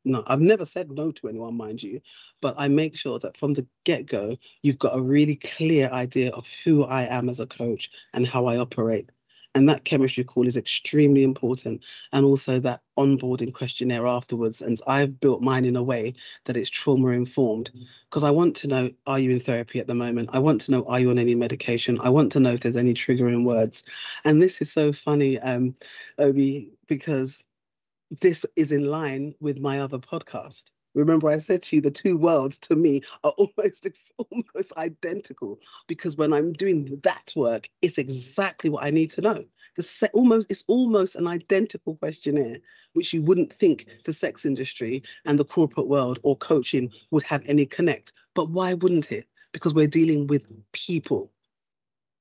No, I've never said no to anyone, mind you, but I make sure that from the get-go, you've got a really clear idea of who I am as a coach and how I operate. And that chemistry call is extremely important. And also that onboarding questionnaire afterwards. And I've built mine in a way that it's trauma informed, because I want to know, are you in therapy at the moment? I want to know, are you on any medication? I want to know if there's any triggering words. And this is so funny, Obi, because this is in line with my other podcast. Remember, I said to you, the two worlds to me are almost identical, because when I'm doing that work, it's exactly what I need to know. It's almost an identical questionnaire, which you wouldn't think the sex industry and the corporate world or coaching would have any connect. But why wouldn't it? Because we're dealing with people.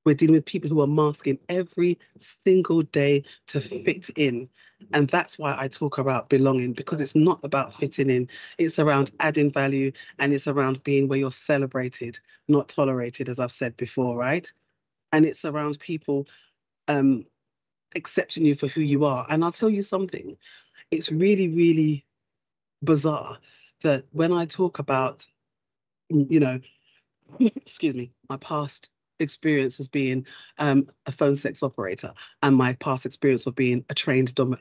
We're dealing with people who are masking every single day to fit in. And that's why I talk about belonging, because it's not about fitting in. It's around adding value, and it's around being where you're celebrated, not tolerated, as I've said before, right? And it's around people accepting you for who you are. And I'll tell you something, it's really, really bizarre that when I talk about, excuse me, my past experience as being a phone sex operator, and my past experience of being a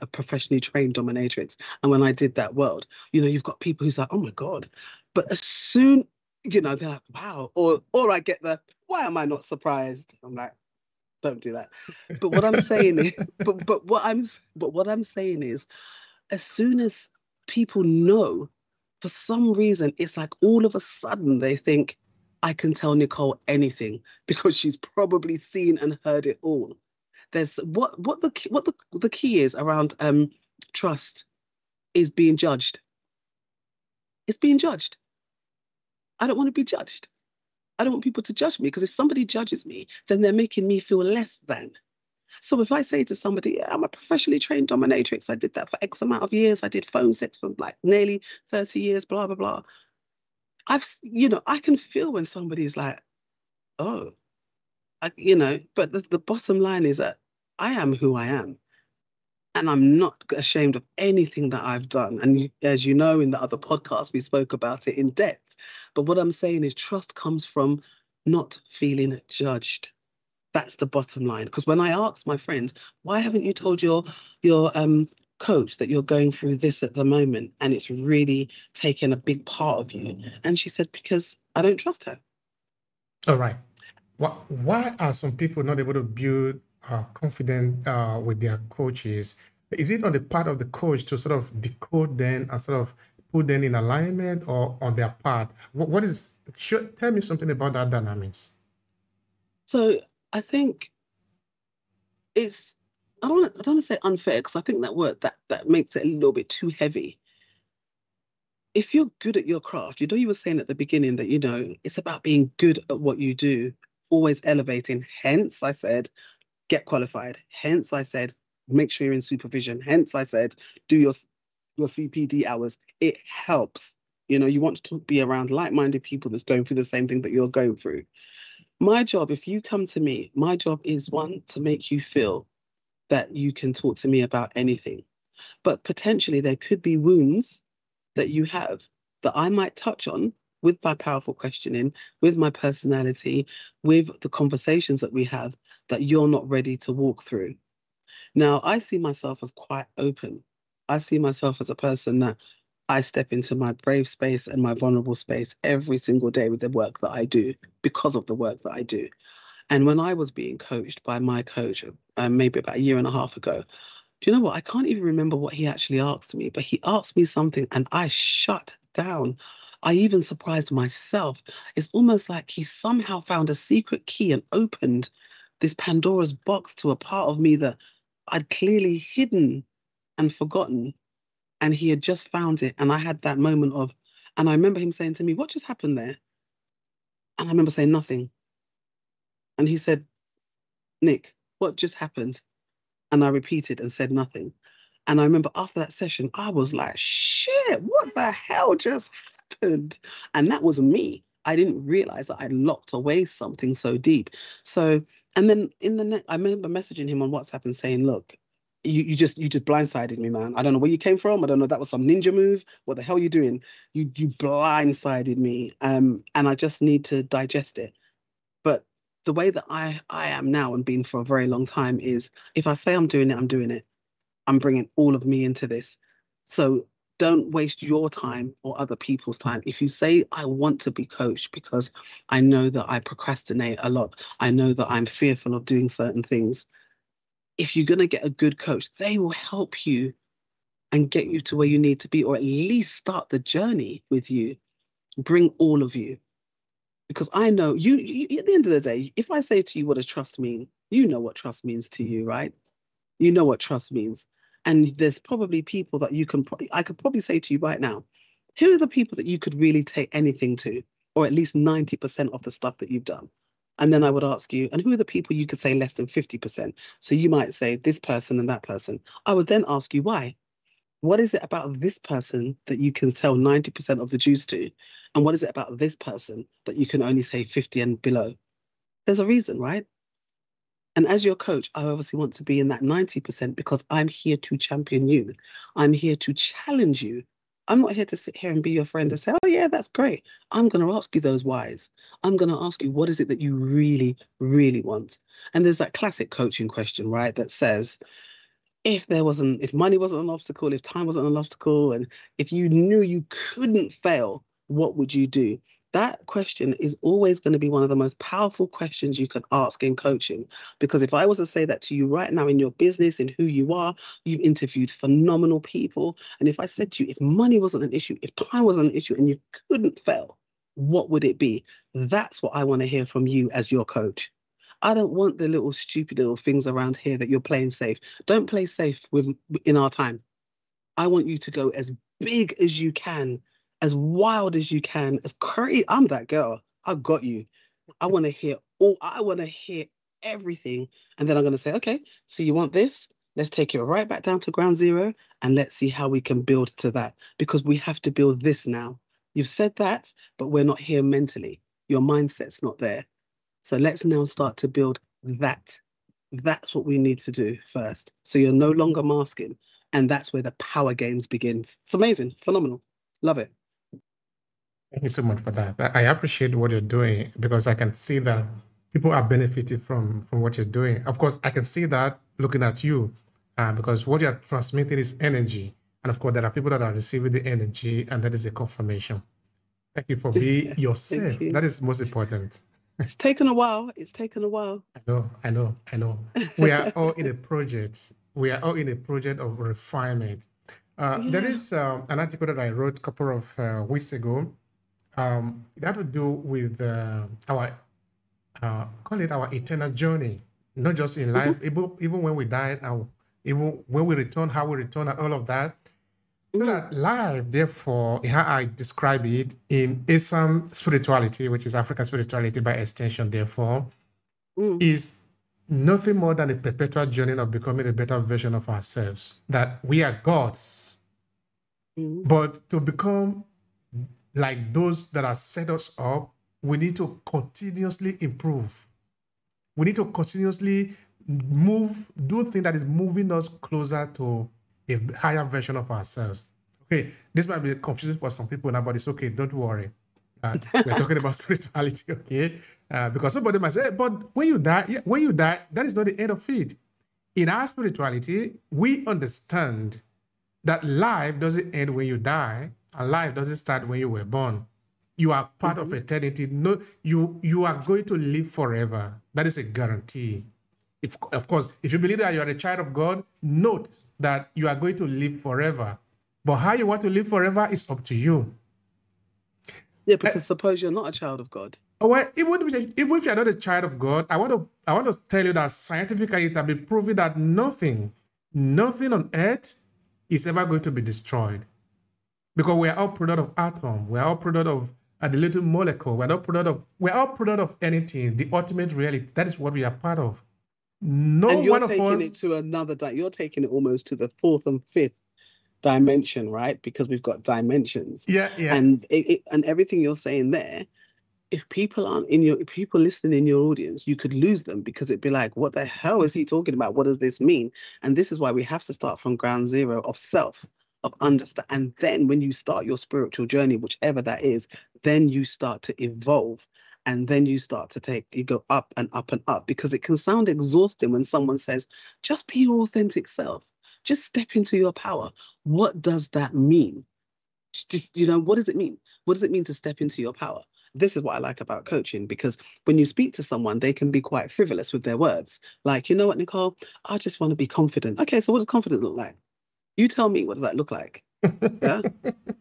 professionally trained dominatrix. And when I did that world, you've got people who's like, oh my God. But as soon, they're like, wow. Or I get the, why am I not surprised? I'm like, don't do that. But what I'm saying is, but what I'm saying is, as soon as people know, for some reason, it's like all of a sudden they think, I can tell Nicole anything, because she's probably seen and heard it all. There's what the key is around trust is being judged. It's being judged. I don't want to be judged. I don't want people to judge me, because if somebody judges me, then they're making me feel less than. So if I say to somebody, yeah, I'm a professionally trained dominatrix, I did that for X amount of years, I did phone sex for like nearly 30 years, blah, blah, blah. I can feel when somebody's like, oh, but the bottom line is that I am who I am. And I'm not ashamed of anything that I've done. And as you know, in the other podcast, we spoke about it in depth. But what I'm saying is trust comes from not feeling judged. That's the bottom line. Because when I asked my friends, why haven't you told your coach that you're going through this at the moment, and it's really taken a big part of you? And she said, because I don't trust her. All right. Why are some people not able to build confidence with their coaches? Is it on the part of the coach to sort of decode them and sort of put them in alignment, or on their part? Tell me something about that dynamics. So I think I don't want to say unfair, because I think that word that makes it a little bit too heavy. If you're good at your craft, you were saying at the beginning that, it's about being good at what you do, always elevating. Hence, I said, get qualified. Hence, I said, make sure you're in supervision. Hence, I said, do your CPD hours. It helps. You want to be around like-minded people that's going through the same thing that you're going through. My job, if you come to me, my job is, one, to make you feel that you can talk to me about anything. But potentially there could be wounds that you have that I might touch on with my powerful questioning, with my personality, with the conversations that we have, that you're not ready to walk through. Now, I see myself as quite open. I see myself as a person that I step into my brave space and my vulnerable space every single day with the work that I do, because of the work that I do. And when I was being coached by my coach, maybe about a year and a half ago, do you know what? I can't even remember what he actually asked me, but he asked me something and I shut down. I even surprised myself. It's almost like he somehow found a secret key and opened this Pandora's box to a part of me that I'd clearly hidden and forgotten. And he had just found it. And I had that moment and I remember him saying to me, what just happened there? And I remember saying nothing. And he said, Nick, what just happened? And I repeated and said nothing. And I remember after that session, I was like, shit, what the hell just happened? And that was me. I didn't realize that I'd locked away something so deep. So, and then I remember messaging him on WhatsApp and saying, look, you just blindsided me, man. I don't know where you came from. I don't know if that was some ninja move. What the hell are you doing? You blindsided me. And I just need to digest it. But the way that I am now and been for a very long time is, if I say I'm doing it, I'm doing it. I'm bringing all of me into this. So don't waste your time or other people's time. If you say, I want to be coached because I know that I procrastinate a lot, I know that I'm fearful of doing certain things, if you're going to get a good coach, they will help you and get you to where you need to be, or at least start the journey with you. Bring all of you. Because I know you at the end of the day, if I say to you, what does trust mean? You know what trust means to you, right? You know what trust means. And there's probably people that I could probably say to you right now, who are the people that you could really take anything to, or at least 90% of the stuff that you've done? And then I would ask you, and who are the people you could say less than 50%? So you might say this person and that person. I would then ask you why. What is it about this person that you can tell 90% of the juice to? And what is it about this person that you can only say 50 and below? There's a reason, right? And as your coach, I obviously want to be in that 90% because I'm here to champion you. I'm here to challenge you. I'm not here to sit here and be your friend and say, oh, yeah, that's great. I'm going to ask you those whys. I'm going to ask you, what is it that you really, really want? And there's that classic coaching question, right, that says, if money wasn't an obstacle, if time wasn't an obstacle, and if you knew you couldn't fail, what would you do? That question is always going to be one of the most powerful questions you can ask in coaching. Because if I was to say that to you right now in your business and who you are, you've interviewed phenomenal people. And if I said to you, if money wasn't an issue, if time wasn't an issue, and you couldn't fail, what would it be? That's what I want to hear from you as your coach. I don't want the little stupid little things around here that you're playing safe. Don't play safe in our time. I want you to go as big as you can, as wild as you can, as crazy. I'm that girl. I got you. I want to hear everything. And then I'm going to say, okay, so you want this? Let's take it right back down to ground zero and let's see how we can build to that, because we have to build this now. You've said that, but we're not here mentally. Your mindset's not there. So let's now start to build that. That's what we need to do first. So you're no longer masking. And that's where the power games begins. It's amazing. Phenomenal. Love it. Thank you so much for that. I appreciate what you're doing because I can see that people are benefiting from what you're doing. Of course, I can see that looking at you because what you're transmitting is energy. And of course, there are people that are receiving the energy, and that is a confirmation. Thank you for being yourself. That is most important. It's taken a while. I know. We are all in a project. We are all in a project of refinement. There is an article that I wrote a couple of weeks ago. It had to do with our eternal journey, not just in life, even when we died, and even when we return, how we return, and all of that. So that life, therefore, how I describe it in Islam spirituality, which is African spirituality by extension, therefore, is nothing more than a perpetual journey of becoming a better version of ourselves. That we are gods, but to become like those that have set us up, we need to continuously improve. We need to continuously do things that is moving us closer to a higher version of ourselves. Okay, this might be confusing for some people now, but it's okay. Don't worry. We're talking about spirituality, okay? Because somebody might say, but when you die, that is not the end of it. In our spirituality, we understand that life doesn't end when you die, and life doesn't start when you were born. You are part of eternity. No, you are going to live forever. That is a guarantee. Of course, if you believe that you are a child of God, note that you are going to live forever. But how you want to live forever is up to you. Yeah, because suppose you're not a child of God. Well, even if you're not a child of God, I want to tell you that scientifically it has been proven that nothing on earth is ever going to be destroyed. Because we are all product of atom. We are all product of the little molecule. We're all product of anything, the ultimate reality. That is what we are part of. And you're taking it to another. You're taking it almost to the fourth and fifth dimension, right? Because we've got dimensions. Yeah. And and everything you're saying there, if people aren't people listening in your audience, you could lose them because it'd be like, what the hell is he talking about? What does this mean? And this is why we have to start from ground zero of self, of understand. And then when you start your spiritual journey, whichever that is, then you start to evolve. And then you start to you go up and up and up, because it can sound exhausting when someone says, just be your authentic self. Just step into your power. What does that mean? Just, what does it mean? What does it mean to step into your power? This is what I like about coaching, because when you speak to someone, they can be quite frivolous with their words. Like, you know what, Nicole, I just want to be confident. Okay, so what does confidence look like? You tell me, what does that look like? Yeah.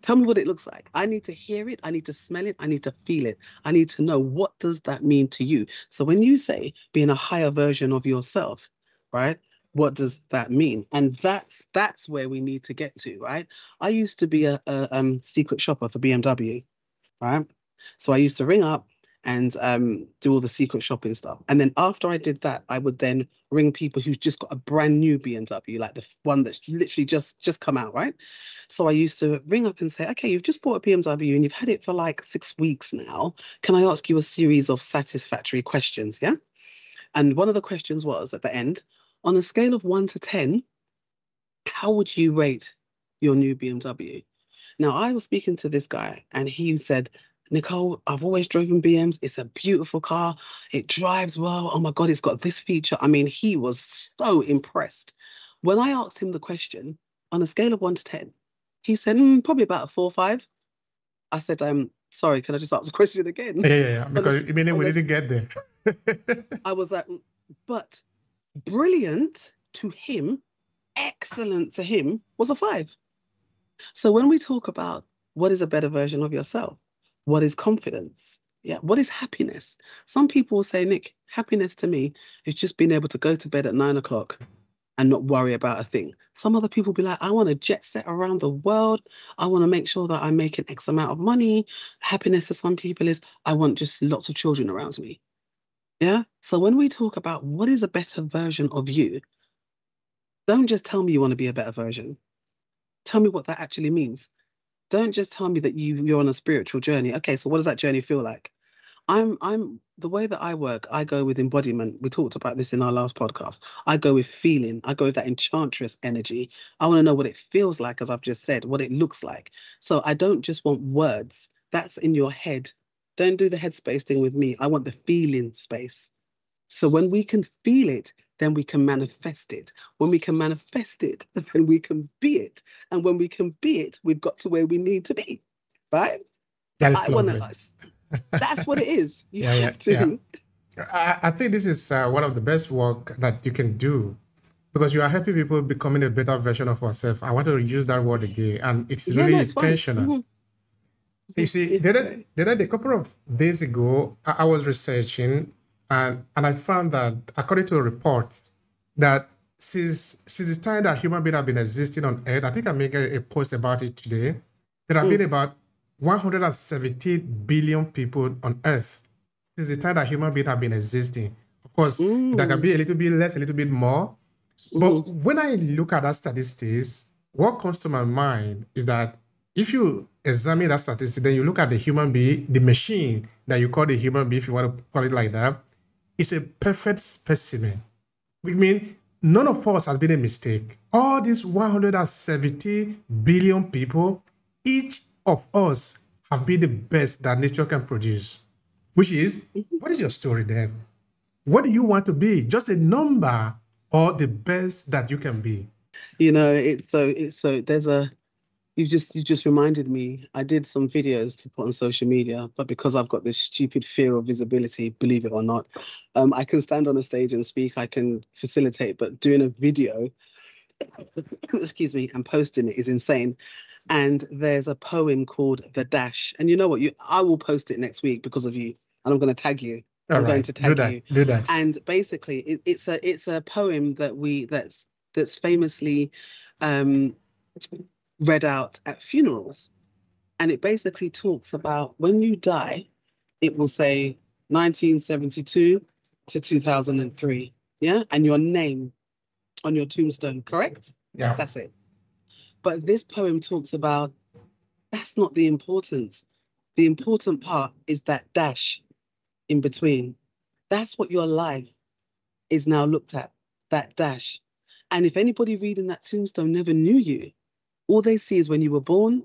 Tell me what it looks like. I need to hear it. I need to smell it. I need to feel it. I need to know, what does that mean to you? So when you say being a higher version of yourself, right? What does that mean? And that's where we need to get to, right? I used to be a secret shopper for BMW, right? So I used to ring up and do all the secret shopping stuff. And then after I did that, I would then ring people who's just got a brand new BMW, like the one that's literally just come out, right? So I used to ring up and say, okay, you've just bought a BMW and you've had it for like 6 weeks now. Can I ask you a series of satisfactory questions? Yeah. And one of the questions was, at the end, on a scale of 1 to 10, how would you rate your new BMW? Now, I was speaking to this guy and he said, Nicole, I've always driven BMs. It's a beautiful car. It drives well. Oh my God, it's got this feature. I mean, he was so impressed. When I asked him the question, on a scale of 1 to 10, he said, probably about a 4 or 5. I said, sorry, can I just ask the question again? Yeah. Because we didn't get there. I was like, but brilliant to him, excellent to him, was a 5. So when we talk about what is a better version of yourself, what is confidence? Yeah. What is happiness? Some people will say, Nick, happiness to me is just being able to go to bed at 9 o'clock and not worry about a thing. Some other people be like, I want to jet set around the world. I want to make sure that I'm making X amount of money. Happiness to some people is, I want just lots of children around me. Yeah. So when we talk about what is a better version of you, don't just tell me you want to be a better version. Tell me what that actually means. Don't just tell me that you're on a spiritual journey. Okay, so what does that journey feel like? I'm the way that I work, I go with embodiment. We talked about this in our last podcast. I go with feeling. I go with that enchantress energy. I want to know what it feels like, as I've just said, what it looks like. So I don't just want words. That's in your head. Don't do the headspace thing with me. I want the feeling space. So when we can feel it, then we can manifest it. When we can manifest it, then we can be it. And when we can be it, we've got to where we need to be, right? That is lovely. That's what it is. You have to. Yeah. I think this is one of the best work that you can do, because you are helping people becoming a better version of ourselves. I want to use that word again, and it's really intentional. Mm-hmm. You see, a couple of days ago, I was researching, and I found that, according to a report, that since the time that human beings have been existing on Earth, I think I made a post about it today, there have been about 170 billion people on Earth since the time that human beings have been existing. Of course, there can be a little bit less, a little bit more. But when I look at that statistics, what comes to my mind is that if you examine that statistic, then you look at the human being, the machine that you call the human being, if you want to call it like that, it's a perfect specimen. Which means none of us has been a mistake. All these 170 billion people, each of us have been the best that nature can produce. Which is, what is your story then? What do you want to be? Just a number, or the best that you can be? You know, it's so you just reminded me, I did some videos to put on social media, but because I've got this stupid fear of visibility, believe it or not, I can stand on a stage and speak, I can facilitate, but doing a video, excuse me, and posting it is insane. And there's a poem called The Dash. And you know what? I will post it next week because of you, and I'm going to tag you. Going to tag you. Do that. And basically, it's a poem that's famously read out at funerals, and it basically talks about when you die, it will say 1972 to 2003, yeah, and your name on your tombstone, correct? Yeah, that's it. But this poem talks about that's not the importance. The important part is that dash in between. That's what your life is now looked at, that dash. And if anybody reading that tombstone never knew you, all they see is when you were born,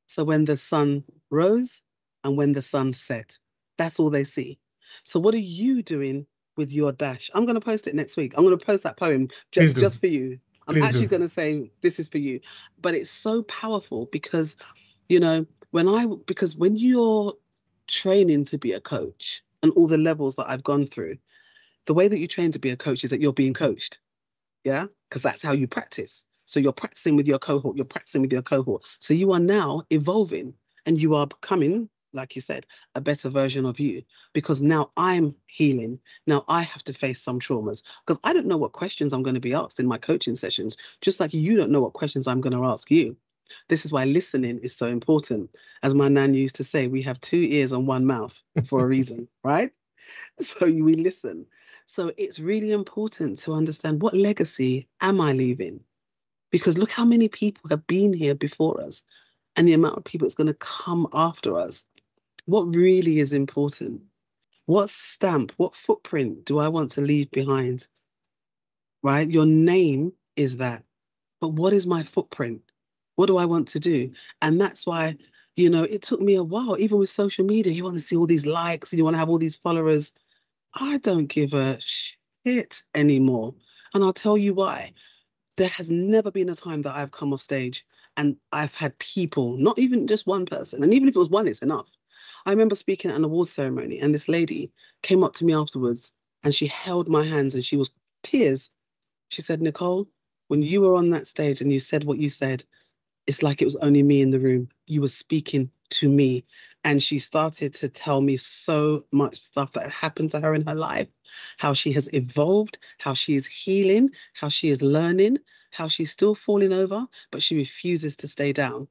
so when the sun rose and when the sun set. That's all they see. So what are you doing with your dash? I'm going to post it next week. I'm going to post that poem just for you. I'm actually going to say this is for you. But it's so powerful because, you know, when you're training to be a coach and all the levels that I've gone through, the way that you train to be a coach is that you're being coached. Yeah, because that's how you practice. So you're practicing with your cohort. So you are now evolving and you are becoming, like you said, a better version of you, because now I'm healing. Now I have to face some traumas because I don't know what questions I'm going to be asked in my coaching sessions, just like you don't know what questions I'm going to ask you. This is why listening is so important. As my nan used to say, we have 2 ears and 1 mouth for a reason, right? So we listen. So it's really important to understand, what legacy am I leaving? Because look how many people have been here before us and the amount of people that's going to come after us. What really is important? What stamp, what footprint do I want to leave behind? Right? Your name is that. But what is my footprint? What do I want to do? And that's why, you know, it took me a while, even with social media. You want to see all these likes and you want to have all these followers. I don't give a shit anymore. And I'll tell you why. There has never been a time that I've come off stage and I've had people, not even just one person, and even if it was one, it's enough. I remember speaking at an awards ceremony and this lady came up to me afterwards and she held my hands and she was tears. She said, Nicole, when you were on that stage and you said what you said, it's like it was only me in the room. You were speaking to me. And she started to tell me so much stuff that had happened to her in her life, how she has evolved, how she is healing, how she is learning, how she's still falling over, but she refuses to stay down.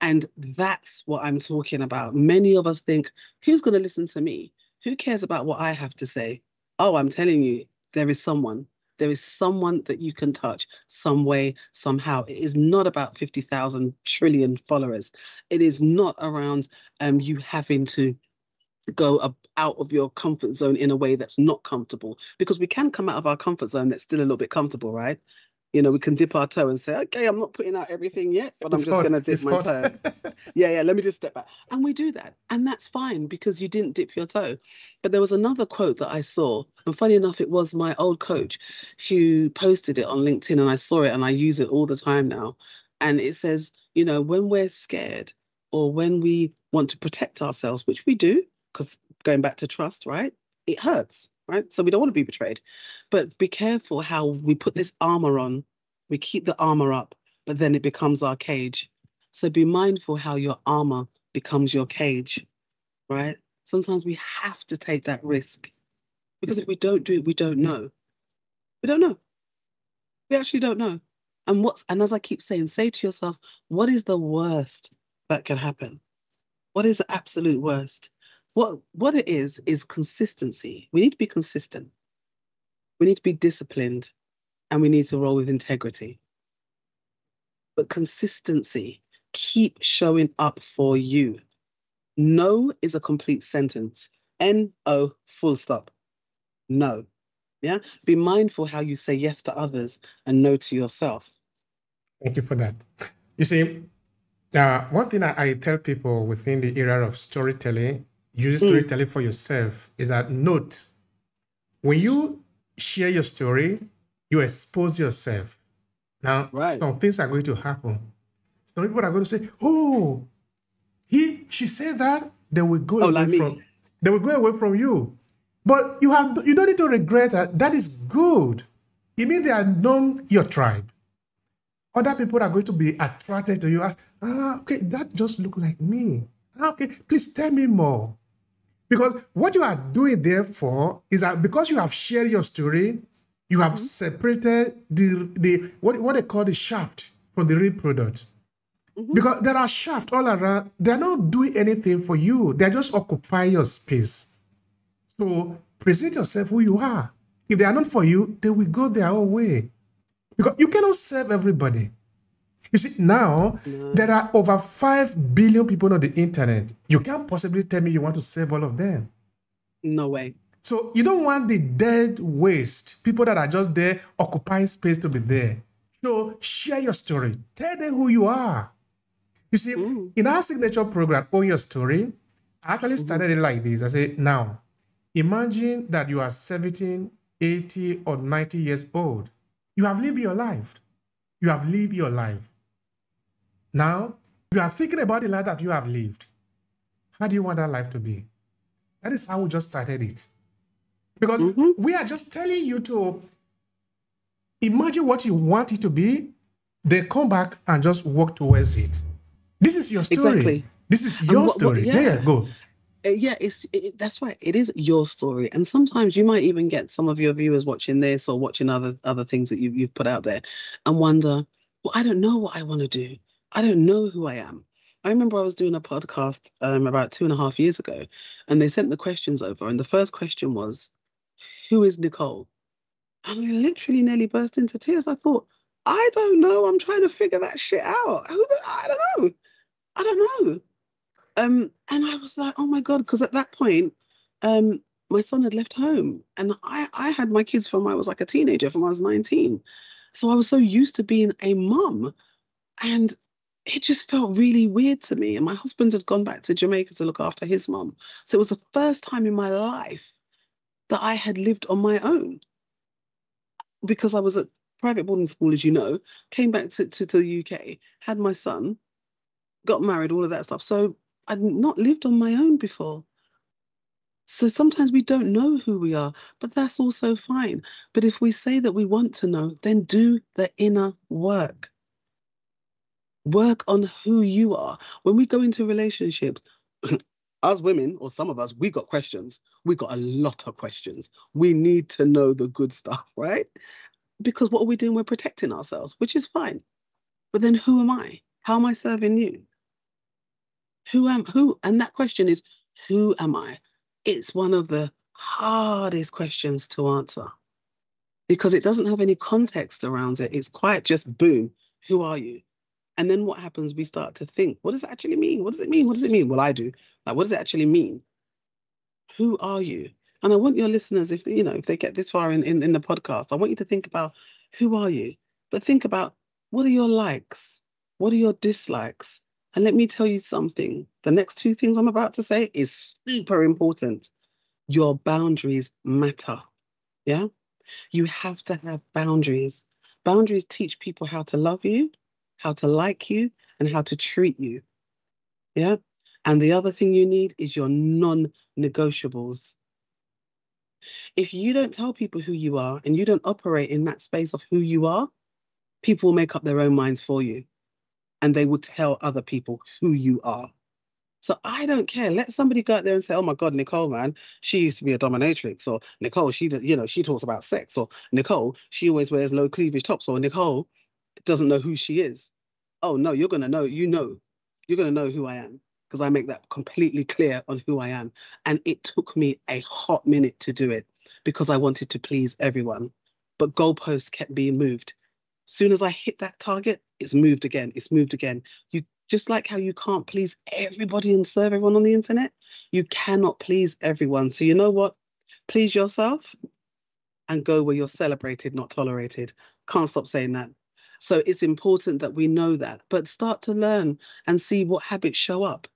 And that's what I'm talking about. Many of us think, who's going to listen to me? Who cares about what I have to say? Oh, I'm telling you, there is someone. There is someone that you can touch some way, somehow. It is not about 50,000 trillion followers. It is not around you having to go out of your comfort zone in a way that's not comfortable, because we can come out of our comfort zone that's still a little bit comfortable, right? You know, we can dip our toe and say, okay, I'm not putting out everything yet, but I'm just going to dip my toe. Yeah, let me just step back. And we do that. And that's fine because you didn't dip your toe. But there was another quote that I saw. And funny enough, it was my old coach who posted it on LinkedIn and I saw it and I use it all the time now. And it says, you know, when we're scared or when we want to protect ourselves, which we do, because going back to trust, right? It hurts, right? So we don't want to be betrayed. But be careful how we put this armor on. We keep the armor up, but then it becomes our cage. So be mindful how your armor becomes your cage, right? Sometimes we have to take that risk because if we don't do it, we don't know. We don't know. We actually don't know. And as I keep saying, say to yourself, what is the worst that can happen? What is the absolute worst? What it is consistency. We need to be consistent. We need to be disciplined and we need to roll with integrity. But consistency, keep showing up for you. No is a complete sentence. N-O, full stop. No. Yeah. Be mindful how you say yes to others and no to yourself. Thank you for that. You see, one thing I tell people within the era of storytelling, using storytelling for yourself, is that note, when you share your story, you expose yourself. Now, some things are going to happen. Some people are going to say, oh, she said that, they will go away from you. But you don't need to regret that. That is good. It means they are known your tribe. Other people are going to be attracted to you. Okay, that just look like me. Okay, please tell me more. Because what you are doing therefore is that because you have shared your story, you have separated the what they call the shaft from the real product. Because there are shafts all around. They're not doing anything for you. They're just occupying your space. So present yourself who you are. If they are not for you, they will go their own way. Because you cannot serve everybody. You see, now, there are over 5 billion people on the internet. You can't possibly tell me you want to save all of them. No way. So you don't want the dead waste, people that are just there occupying space to be there. So share your story. Tell them who you are. You see, in our signature program, Own Your Story, I actually started it like this. I said, now, imagine that you are 17, 80, or 90 years old. You have lived your life. You have lived your life. Now, you are thinking about the life that you have lived. How do you want that life to be? That is how we just started it. Because we are just telling you to imagine what you want it to be, then come back and just work towards it. This is your story. Exactly. This is your story. Yeah, go. That's right. It is your story. And sometimes you might even get some of your viewers watching this or watching other things that you've put out there and wonder, well, I don't know what I want to do. I don't know who I am. I remember I was doing a podcast about 2.5 years ago, and they sent the questions over. And the first question was, who is Nicholè? And I literally nearly burst into tears. I thought, I don't know. I'm trying to figure that shit out. I don't know. And I was like, oh my God, because at that point, my son had left home, and I had my kids from I was like a teenager, from I was 19. So I was so used to being a mum, and it just felt really weird to me. And my husband had gone back to Jamaica to look after his mum. So it was the first time in my life that I had lived on my own, because I was at private boarding school, as you know, came back to the UK, had my son, got married, all of that stuff. So I'd not lived on my own before. So sometimes we don't know who we are, but that's also fine. But if we say that we want to know, then do the inner work. Work on who you are. When we go into relationships, us women, or some of us, we got questions. We got a lot of questions. We need to know the good stuff, right? Because what are we doing? We're protecting ourselves, which is fine. But then who am I? How am I serving you? And that question is, who am I? It's one of the hardest questions to answer because it doesn't have any context around it. It's quite just boom, who are you? And then what happens? We start to think, what does it actually mean? What does it mean? What does it mean? Well, I do. Like, what does it actually mean? Who are you? And I want your listeners, if they get this far in the podcast, I want you to think about, who are you? But think about, what are your likes? What are your dislikes? And let me tell you something. The next two things I'm about to say is super important. Your boundaries matter. Yeah? You have to have boundaries. Boundaries teach people how to love you, how to like you, and how to treat you. Yeah? And the other thing you need is your non-negotiables. If you don't tell people who you are and you don't operate in that space of who you are, people will make up their own minds for you. And they will tell other people who you are. So I don't care. Let somebody go out there and say, oh my God, Nicholè, man, she used to be a dominatrix. Or Nicholè, she talks about sex. Or Nicholè, she always wears low cleavage tops. Or Nicholè doesn't know who she is. Oh no, you're going to know, you're going to know who I am, because I make that completely clear on who I am. And it took me a hot minute to do it because I wanted to please everyone. But goalposts kept being moved. Soon as I hit that target, it's moved again. It's moved again. You just like how you can't please everybody and serve everyone on the internet, you cannot please everyone. So you know what? Please yourself and go where you're celebrated, not tolerated. Can't stop saying that. So it's important that we know that, but start to learn and see what habits show up.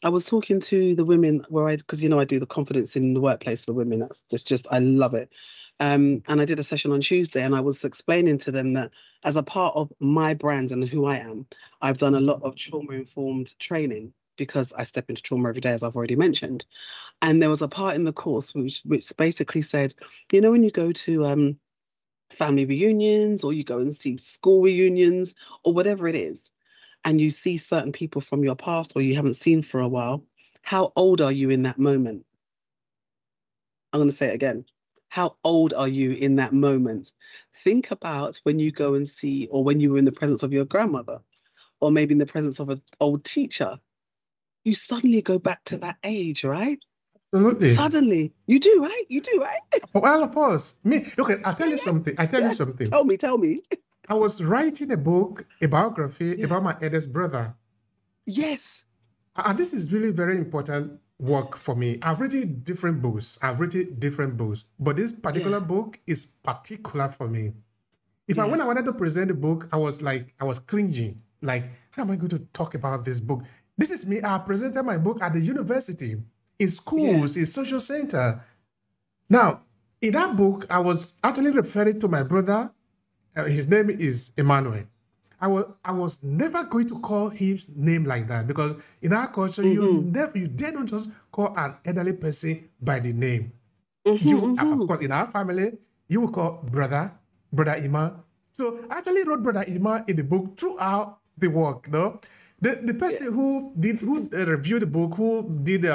I was talking to the women because I do the confidence in the workplace for women. That's just I love it. And I did a session on Tuesday, and I was explaining to them that as a part of my brand and who I am, I've done a lot of trauma-informed training because I step into trauma every day, as I've already mentioned. And there was a part in the course which basically said, when you go to family reunions, or you go and see school reunions, or whatever it is, and you see certain people from your past or you haven't seen for a while, how old are you in that moment? I'm going to say it again. How old are you in that moment? Think about when you go and see, or when you were in the presence of your grandmother, or maybe in the presence of an old teacher. You suddenly go back to that age, right? Absolutely. Suddenly. You do, right? You do, right? Well, of course. Okay, I'll tell you something. Tell me. I was writing a book, a biography about my eldest brother. Yes. And this is really very important work for me. I've written different books, but this particular book is particular for me. When I wanted to present the book, I was cringing. Like, how am I going to talk about this book? This is me. I presented my book at the university, in schools, in social center. Now, in that book, I was actually referring to my brother. His name is Emmanuel. I was never going to call his name like that, because in our culture, you dare not just call an elderly person by the name. Of course, in our family, you will call brother Ima. So I actually wrote brother Ima in the book throughout the work. No, the person who reviewed the book, who did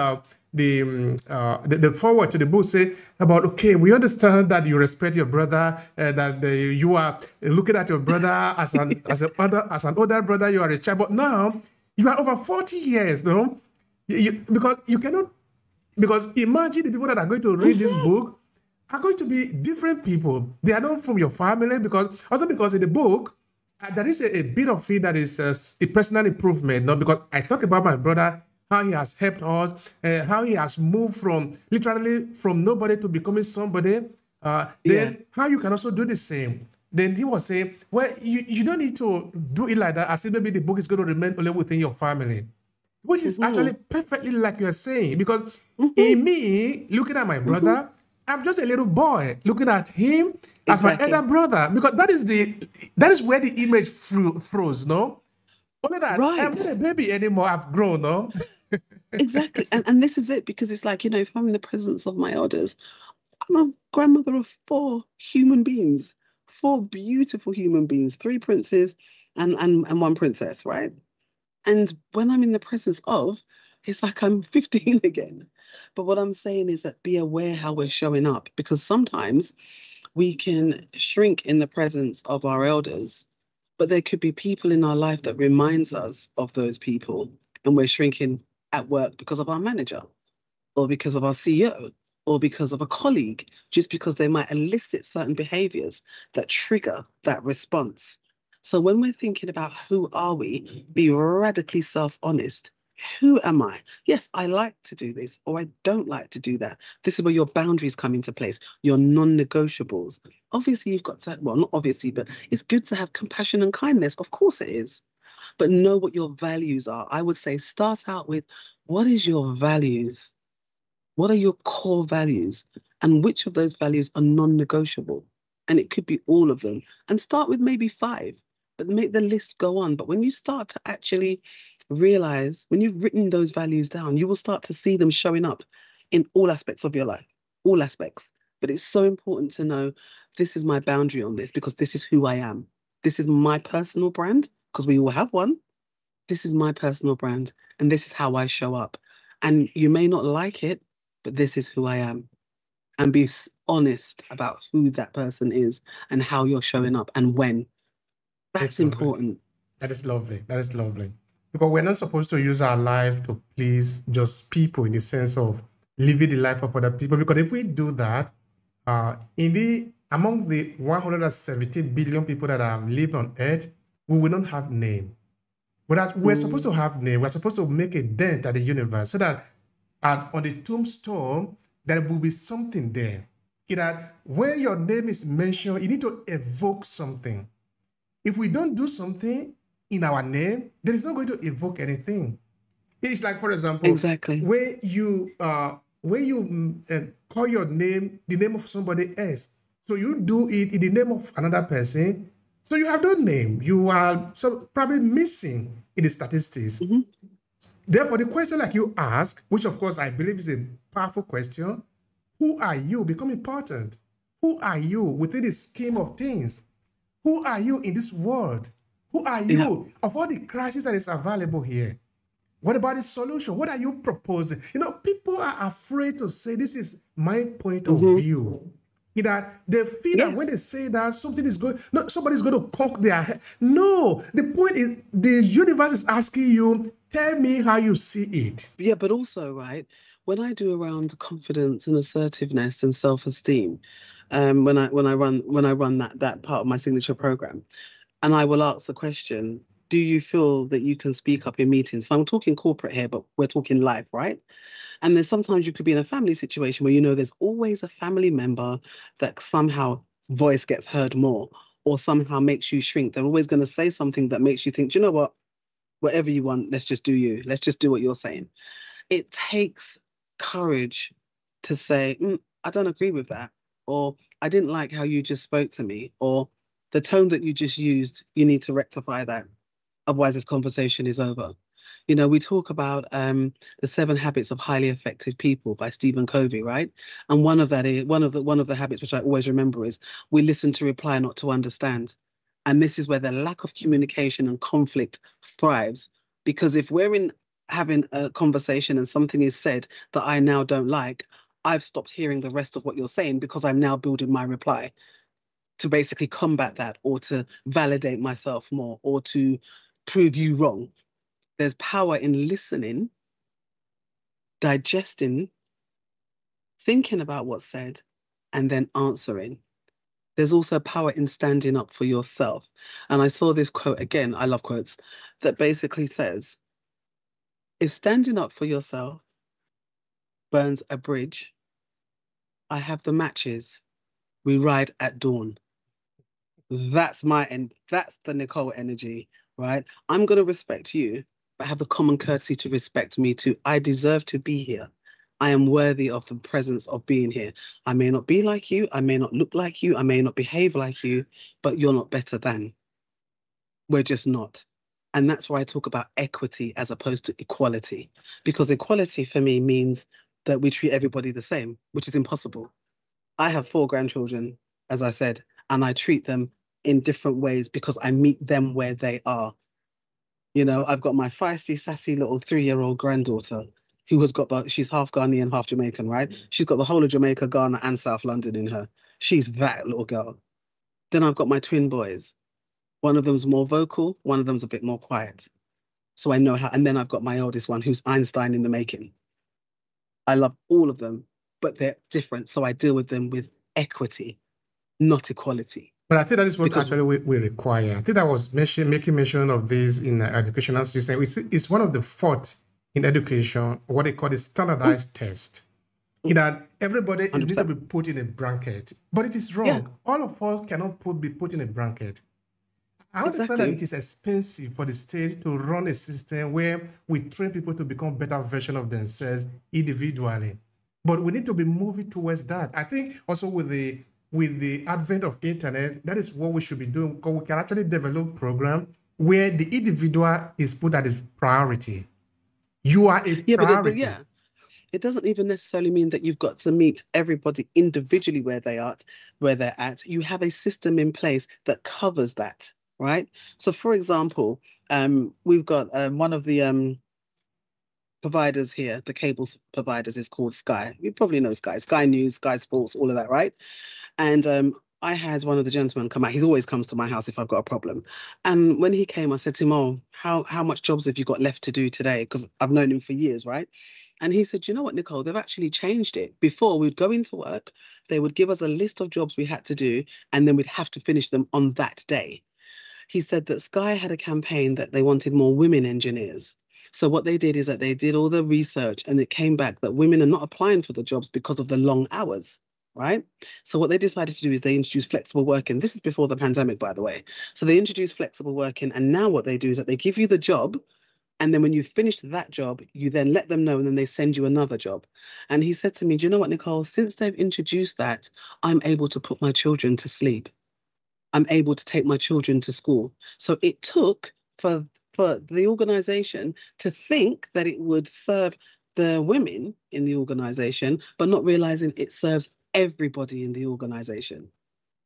the forward to the book, say about, okay, we understand that you respect your brother, that you are looking at your brother as an older brother, you are a child, but now you are over 40 years, no? Because you cannot, because imagine the people that are going to read this book are going to be different people. They are not from your family, because in the book, there is a bit of it that is a personal improvement, no? Because I talk about my brother, how he has helped us, how he has moved from literally from nobody to becoming somebody. Then how you can also do the same. Then he was saying, well, you don't need to do it like that, as if maybe the book is going to remain only within your family, which is actually perfectly like you are saying. Because in me, looking at my brother, I'm just a little boy looking at him as my elder brother, because that is where the image froze, no? Only that I'm not a baby anymore. I've grown, no? Exactly. And this is it, because it's like, if I'm in the presence of my elders, I'm a grandmother of 4 human beings, 4 beautiful human beings, 3 princes and 1 princess, right? And when I'm in the presence of, it's like I'm 15 again. But what I'm saying is that be aware how we're showing up, because sometimes we can shrink in the presence of our elders, but there could be people in our life that reminds us of those people, and we're shrinking at work because of our manager, or because of our CEO, or because of a colleague, just because they might elicit certain behaviors that trigger that response. So when we're thinking about who are we, be radically self-honest. Who am I? Yes, I like to do this, or I don't like to do that. This is where your boundaries come into place, your non-negotiables. Obviously, you've got to, well, not obviously, but it's good to have compassion and kindness. Of course it is. But know what your values are. I would say start out with, what is your values? What are your core values? And which of those values are non-negotiable? And it could be all of them. And start with maybe 5, but make the list go on. But when you start to actually realize, when you've written those values down, you will start to see them showing up in all aspects of your life, all aspects. But it's so important to know, this is my boundary on this, because this is who I am. This is my personal brand, because we all have one. This is my personal brand, and this is how I show up. And you may not like it, but this is who I am. And be honest about who that person is and how you're showing up and when. That's important. That is lovely. That is lovely. Because we're not supposed to use our life to please just people, in the sense of living the life of other people. Because if we do that, among the 117 billion people that have lived on earth, we will not have name. But we're supposed to have name. We're supposed to make a dent at the universe, so that on the tombstone, there will be something there. That when your name is mentioned, you need to evoke something. If we don't do something in our name, then it's not going to evoke anything. It's like, for example, where you call your name the name of somebody else. So you do it in the name of another person. So you have no name. You are probably missing in the statistics. Therefore, the question like you ask, which of course I believe is a powerful question, who are you, become important. Who are you within the scheme of things? Who are you in this world? Who are you of all the crises that is available here? What about the solution? What are you proposing? People are afraid to say, this is my point of view. That they feel that when they say that, somebody's going to cock their head. No, the point is, the universe is asking you, tell me how you see it. Yeah, but also, right, when I do around confidence and assertiveness and self-esteem, when I run that part of my signature program, and I will ask the question, do you feel that you can speak up in meetings? So I'm talking corporate here, but we're talking live, right? And then sometimes you could be in a family situation where there's always a family member that somehow voice gets heard more, or somehow makes you shrink. They're always going to say something that makes you think, do you know what? Whatever you want, let's just do you. Let's just do what you're saying. It takes courage to say, I don't agree with that. Or I didn't like how you just spoke to me. Or the tone that you just used, you need to rectify that. Otherwise, this conversation is over. You know, we talk about the 7 Habits of Highly Effective People by Stephen Covey, right? And one of the habits which I always remember is we listen to reply, not to understand. And this is where the lack of communication and conflict thrives. Because if we're having a conversation and something is said that I now don't like, I've stopped hearing the rest of what you're saying because I'm now building my reply to basically combat that, or to validate myself more, or to prove you wrong. There's power in listening, digesting, thinking about what's said, and then answering. There's also power in standing up for yourself. And I saw this quote again, I love quotes, that basically says, if standing up for yourself burns a bridge, I have the matches. We ride at dawn. That's that's the Nicholè energy, right? I'm going to respect you, but have the common courtesy to respect me too. I deserve to be here. I am worthy of the presence of being here. I may not be like you. I may not look like you. I may not behave like you, but you're not better than. We're just not. And that's why I talk about equity as opposed to equality, because equality for me means that we treat everybody the same, which is impossible. I have 4 grandchildren, as I said, and I treat them in different ways because I meet them where they are. You know, I've got my feisty, sassy little 3-year-old granddaughter who has got she's half Ghanaian, half Jamaican, right? She's got the whole of Jamaica, Ghana, and South London in her. She's that little girl. Then I've got my twin boys. One of them's more vocal, one of them's a bit more quiet. So I know how, and then I've got my oldest one who's Einstein in the making. I love all of them, but they're different. So I deal with them with equity, not equality. But I think that is what actually we require. I think I was making mention of this in the educational system. It's one of the faults in education, what they call the standardized test. In that everybody is need to be put in a bracket. But it is wrong. Yeah. All of us cannot be put in a bracket. I understand that it is expensive for the state to run a system where we train people to become better version of themselves individually. But we need to be moving towards that. I think also with the advent of internet, that is what we should be doing, because we can actually develop program where the individual is put at its priority. You are a priority. It doesn't even necessarily mean that you've got to meet everybody individually where they're at. You have a system in place that covers that, right? So, for example, we've got one of the providers here, the cable providers, is called Sky. You probably know Sky News, Sky Sports, all of that, right? And I had one of the gentlemen come out. He always comes to my house if I've got a problem. And when he came, I said to him, "Oh, how much jobs have you got left to do today?" Because I've known him for years, right? And he said, "You know what, Nicole, they've actually changed it. Before, we'd go into work, they would give us a list of jobs we had to do, and then we'd have to finish them on that day." He said that Sky had a campaign that they wanted more women engineers. So what they did is that they did all the research, and it came back that women are not applying for the jobs because of the long hours, right? So what they decided to do is they introduced flexible working. This is before the pandemic, by the way. So they introduced flexible working, and now what they do is that they give you the job, and then when you've finished that job, you then let them know, and then they send you another job. And he said to me, "Do you know what, Nicole, since they've introduced that, I'm able to put my children to sleep. I'm able to take my children to school." So it took for the organization to think that it would serve the women in the organization, but not realizing it serves everybody in the organization,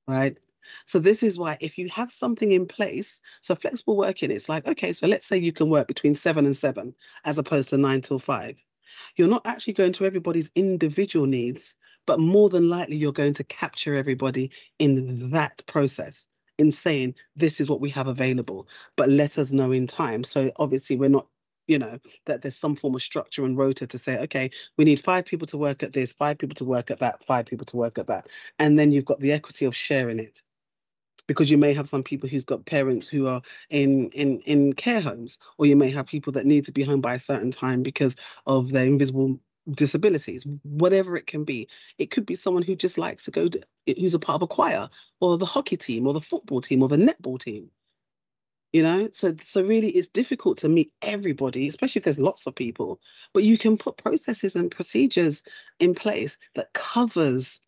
right? So this is why if you have something in place, so flexible working, it's like, okay, so let's say you can work between 7 and 7 as opposed to 9 till 5. You're not actually going to everybody's individual needs, but more than likely you're going to capture everybody in that process, in saying, this is what we have available, but let us know in time. So obviously we're not, that there's some form of structure and rota to say, okay, we need 5 people to work at this, 5 people to work at that, 5 people to work at that. And then you've got the equity of sharing it. Because you may have some people who's got parents who are in care homes, or you may have people that need to be home by a certain time because of their invisible disabilities, whatever it can be. It could be someone who just likes to go, who's a part of a choir, or the hockey team, or the football team, or the netball team. So really it's difficult to meet everybody, especially if there's lots of people, but you can put processes and procedures in place that covers.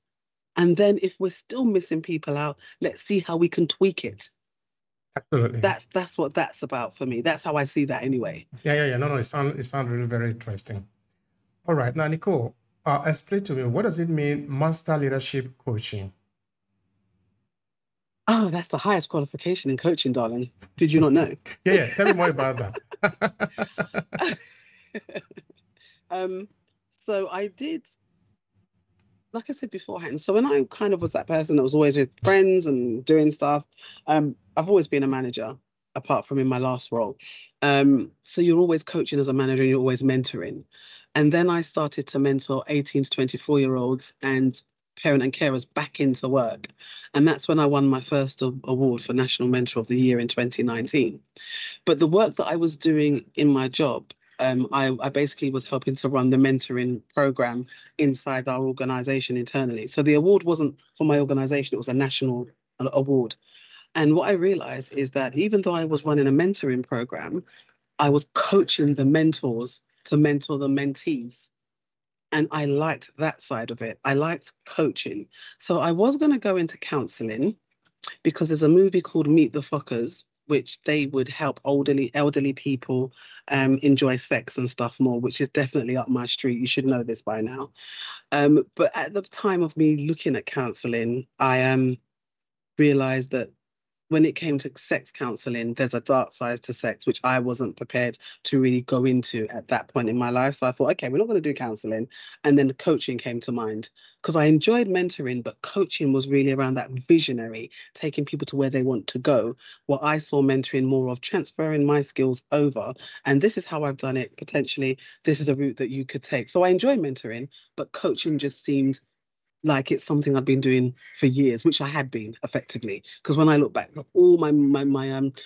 And then if we're still missing people out, let's see how we can tweak it. Absolutely. That's what that's about for me. That's how I see that anyway. Yeah. No, it sounds really very interesting. All right. Now, Nicole, explain to me, what does it mean, master leadership coaching? Oh, that's the highest qualification in coaching, darling. Did you not know? Yeah. Tell me more about that. So I did, like I said beforehand, so when I kind of was that person that was always with friends and doing stuff, I've always been a manager, apart from in my last role. So you're always coaching as a manager and you're always mentoring. And then I started to mentor 18 to 24-year-olds and parent and carers back into work. And that's when I won my first award for National Mentor of the Year in 2019. But the work that I was doing in my job, I basically was helping to run the mentoring program inside our organization internally. So the award wasn't for my organization, it was a national award. And what I realized is that even though I was running a mentoring program, I was coaching the mentors to mentor the mentees. And I liked that side of it. I liked coaching. So I was going to go into counseling because there's a movie called Meet the Fockers, which they would help elderly people enjoy sex and stuff more, which is definitely up my street. You should know this by now. But at the time of me looking at counseling, I realized that when it came to sex counseling, there's a dark side to sex, which I wasn't prepared to really go into at that point in my life. So I thought, okay, we're not going to do counseling. And then the coaching came to mind because I enjoyed mentoring, but coaching was really around that visionary, taking people to where they want to go. What I saw mentoring more of transferring my skills over. And this is how I've done it. Potentially, this is a route that you could take. So I enjoy mentoring, but coaching just seemed like it's something I've been doing for years, which I had been effectively. Because when I look back at all my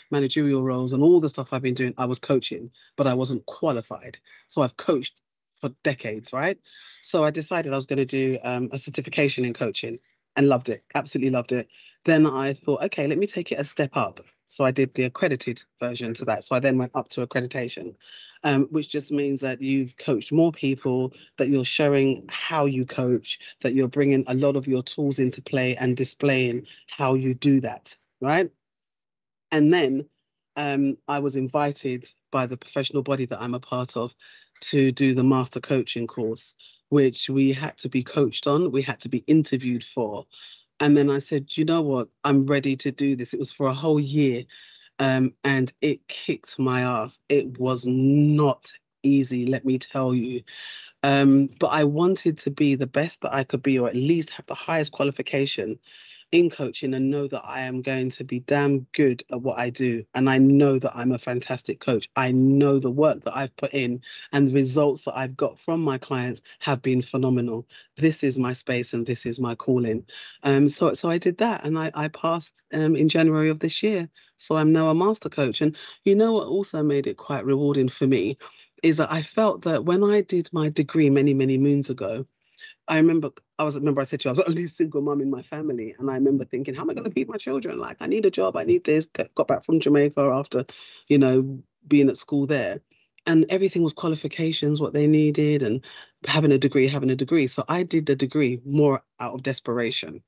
managerial roles and all the stuff I've been doing, I was coaching, but I wasn't qualified. So I've coached for decades, right? So I decided I was going to do a certification in coaching and loved it, absolutely loved it. Then I thought, okay, let me take it a step up. So I did the accredited version to that. So I then went up to accreditation, which just means that you've coached more people, that you're showing how you coach, that you're bringing a lot of your tools into play and displaying how you do that, right? And then I was invited by the professional body that I'm a part of to do the master coaching course, which we had to be coached on, we had to be interviewed for. And then I said, you know what, I'm ready to do this. It was for a whole year. And it kicked my ass. It was not easy, let me tell you. But I wanted to be the best that I could be, or at least have the highest qualification in coaching and know that I am going to be damn good at what I do. And I know that I'm a fantastic coach. I know the work that I've put in and the results that I've got from my clients have been phenomenal. This is my space and this is my calling. So I did that and I passed in January of this year. So I'm now a master coach. And you know what also made it quite rewarding for me is that I felt that when I did my degree many, many moons ago, I remember I said to you, I was the only single mum in my family. And I remember thinking, how am I going to feed my children? Like, I need a job. I need this. Got back from Jamaica after, being at school there. And everything was qualifications, what they needed, and having a degree. So I did the degree more out of desperation,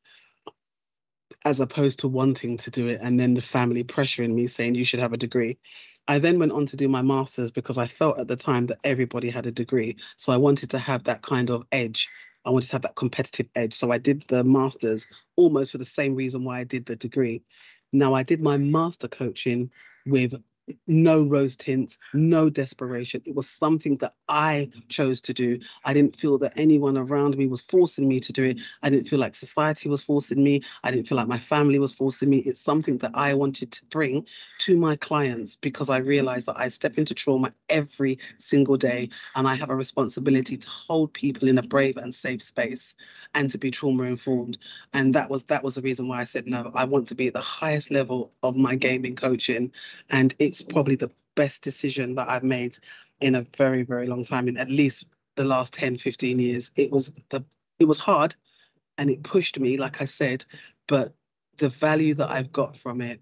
as opposed to wanting to do it. And then the family pressuring me saying, you should have a degree. I then went on to do my master's because I felt at the time that everybody had a degree. So I wanted to have that kind of edge. I wanted to have that competitive edge. So I did the master's almost for the same reason why I did the degree. Now I did my master coaching with no rose tints, no desperation. It was something that I chose to do. I didn't feel that anyone around me was forcing me to do it. I didn't feel like society was forcing me. I didn't feel like my family was forcing me. It's something that I wanted to bring to my clients because I realized that I step into trauma every single day and I have a responsibility to hold people in a brave and safe space and to be trauma informed. And that was the reason why I said, no, I want to be at the highest level of my game in coaching. And it's probably the best decision that I've made in a very, very long time, in at least the last 10, 15 years. It was hard and it pushed me, like I said, but the value that I've got from it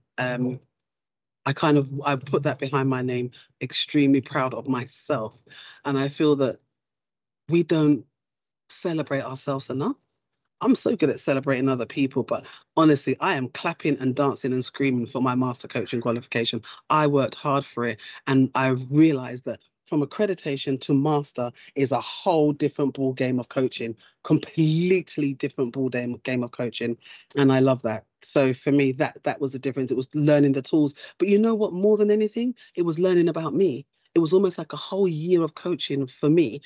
I put that behind my name, extremely proud of myself. And I feel that we don't celebrate ourselves enough. I'm so good at celebrating other people, but honestly, I am clapping and dancing and screaming for my master coaching qualification. I worked hard for it, and I realized that from accreditation to master is a whole different ball game of coaching, completely different ball game of coaching, and I love that. So for me, that was the difference. It was learning the tools, but you know what? More than anything, it was learning about me. It was almost like a whole year of coaching for me,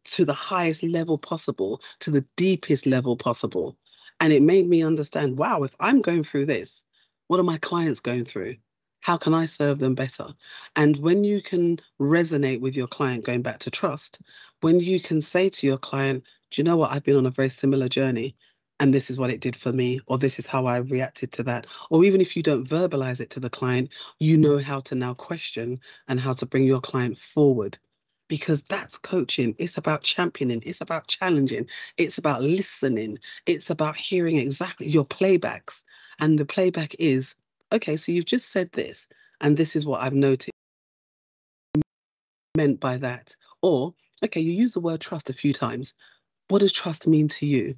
to the highest level possible, to the deepest level possible. And it made me understand, wow, if I'm going through this, what are my clients going through? How can I serve them better? And when you can resonate with your client, going back to trust, when you can say to your client, do you know what, I've been on a very similar journey, and this is what it did for me, or this is how I reacted to that. Or even if you don't verbalize it to the client, you know how to now question and how to bring your client forward. Because that's coaching. It's about championing. It's about challenging. It's about listening. It's about hearing exactly your playbacks. And the playback is, okay, so you've just said this, and this is what I've noticed meant by that. Or, okay, you use the word trust a few times. What does trust mean to you?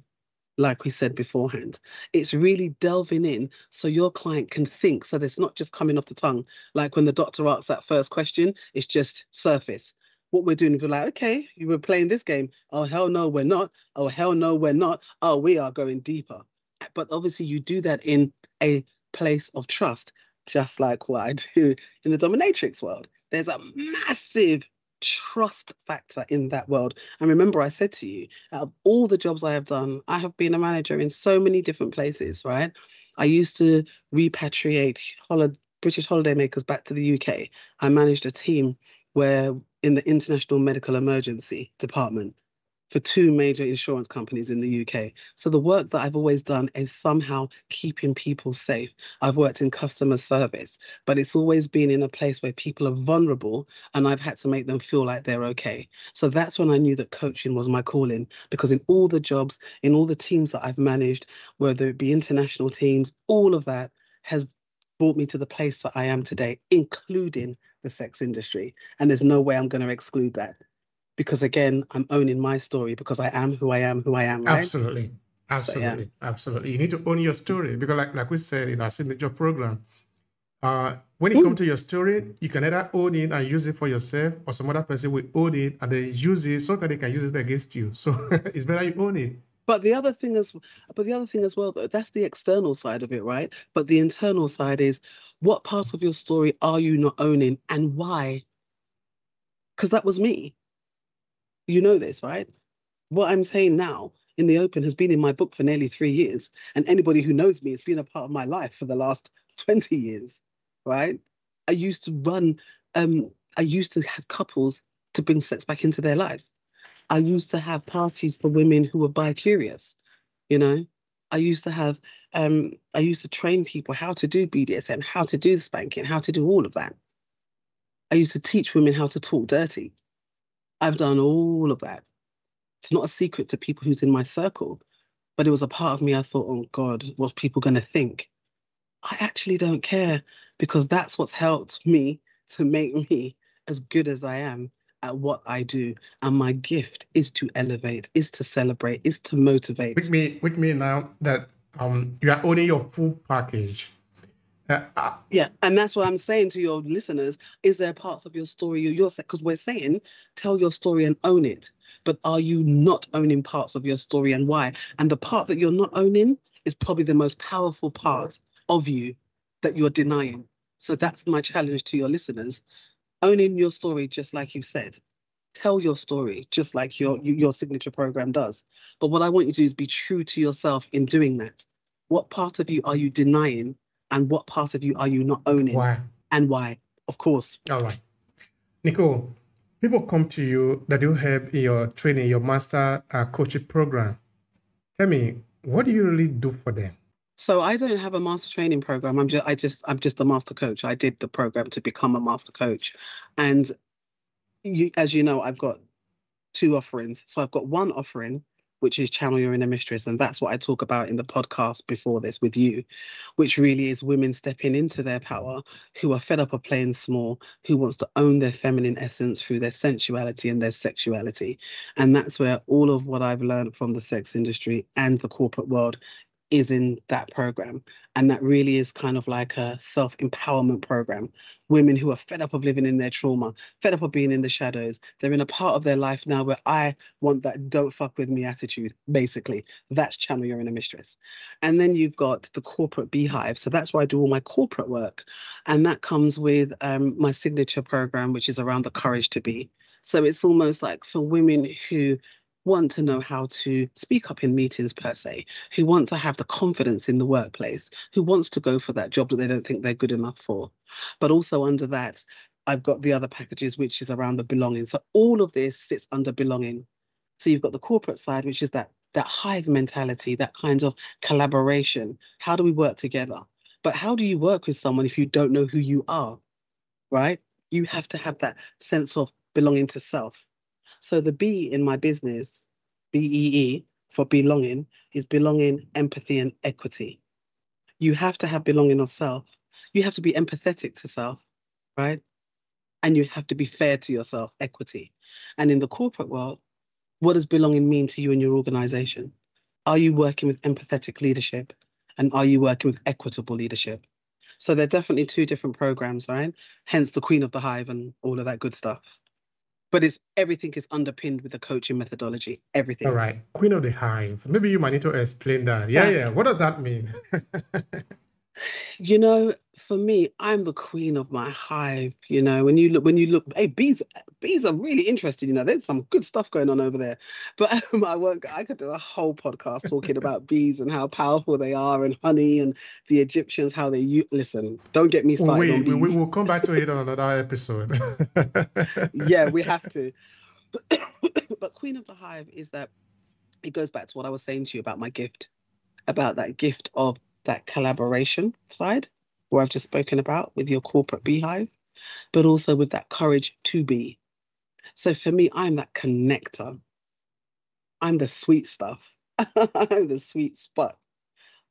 Like we said beforehand, it's really delving in so your client can think. So it's not just coming off the tongue. Like when the doctor asks that first question, it's just surface. What we're doing is we're like, okay, you were playing this game. Oh, hell no, we're not. Oh, hell no, we're not. Oh, we are going deeper. But obviously you do that in a place of trust, just like what I do in the dominatrix world. There's a massive trust factor in that world. And remember, I said to you, out of all the jobs I have done, I have been a manager in so many different places, right? I used to repatriate British holidaymakers back to the UK. I managed a team where in the International Medical Emergency Department for 2 major insurance companies in the UK. So the work that I've always done is somehow keeping people safe. I've worked in customer service, but it's always been in a place where people are vulnerable, and I've had to make them feel like they're okay. So that's when I knew that coaching was my calling, because in all the jobs, in all the teams that I've managed, whether it be international teams, all of that has brought me to the place that I am today, including the sex industry. And there's no way I'm going to exclude that. Because again, I'm owning my story, because I am who I am, right? Absolutely. Absolutely. So, yeah. Absolutely. You need to own your story, because like we said in our signature program, when it comes to your story, you can either own it and use it for yourself, or some other person will own it and they use it so that they can use it against you. So it's better you own it. But the other thing as well, though, that's the external side of it, right? But the internal side is, what part of your story are you not owning, and why? Because that was me. You know this, right? What I'm saying now in the open has been in my book for nearly 3 years. And anybody who knows me, it's been a part of my life for the last 20 years, right? I used to have couples to bring sex back into their lives. I used to have parties for women who were bi-curious, you know? I used to train people how to do BDSM, how to do the spanking, how to do all of that. I used to teach women how to talk dirty. I've done all of that. It's not a secret to people who's in my circle, but it was a part of me. I thought, oh God, what's people going to think? I actually don't care, because that's what's helped me to make me as good as I am at what I do. And my gift is to elevate, is to celebrate, is to motivate. With me now that you are owning your full package. Yeah, and that's what I'm saying to your listeners. Is there parts of your story because we're saying tell your story and own it, but are you not owning parts of your story, and why? And the part that you're not owning is probably the most powerful part of you that you're denying. So that's my challenge to your listeners. Owning your story, just like you said. Tell your story, just like your signature program does. But what I want you to do is be true to yourself in doing that. What part of you are you denying? And what part of you are you not owning? Why? And why? Of course. All right. Nicole, people come to you that you help in your training, your master coaching program. Tell me, what do you really do for them? So I don't have a master training program. I'm just a master coach. I did the program to become a master coach. And as you know, I've got 2 offerings. So I've got one offering, which is Channel Your Inner Mistress. And that's what I talk about in the podcast before this with you, which really is women stepping into their power, who are fed up of playing small, who wants to own their feminine essence through their sensuality and their sexuality. And that's where all of what I've learned from the sex industry and the corporate world is in that program. And that really is kind of like a self-empowerment program. Women who are fed up of living in their trauma, fed up of being in the shadows. They're in a part of their life now where I want that don't fuck with me attitude, basically. That's Channel Your Inner Mistress. And then you've got the corporate beehive. So that's where I do all my corporate work. And that comes with my signature program, which is around the courage to be. So it's almost like for women who want to know how to speak up in meetings per se, who want to have the confidence in the workplace, who wants to go for that job that they don't think they're good enough for. But also under that, I've got the other packages, which is around the belonging. So all of this sits under belonging. So you've got the corporate side, which is that hive mentality, that kind of collaboration. How do we work together? But how do you work with someone if you don't know who you are, right? You have to have that sense of belonging to self. So the B in my business, BEE, for belonging, is belonging, empathy, and equity. You have to have belonging of self. You have to be empathetic to self, right? And you have to be fair to yourself, equity. And in the corporate world, what does belonging mean to you and your organization? Are you working with empathetic leadership? And are you working with equitable leadership? So they're definitely two different programs, right? Hence the Queen of the Hive and all of that good stuff. But everything is underpinned with the coaching methodology, everything. All right. Queen of the Hive. Maybe you might need to explain that. Yeah. What does that mean? You know, for me, I'm the queen of my hive. You know, when you look, hey, bees are really interesting. You know, there's some good stuff going on over there. But I could do a whole podcast talking about bees and how powerful they are, and honey, and the Egyptians, how they listen. Don't get me started on bees. We will come back to it on another episode. Yeah, we have to. But Queen of the Hive is that it goes back to what I was saying to you about my gift, about that gift of that collaboration side, where I've just spoken about with your corporate beehive, but also with that courage to be. So for me, I'm that connector. I'm the sweet stuff. I'm the sweet spot.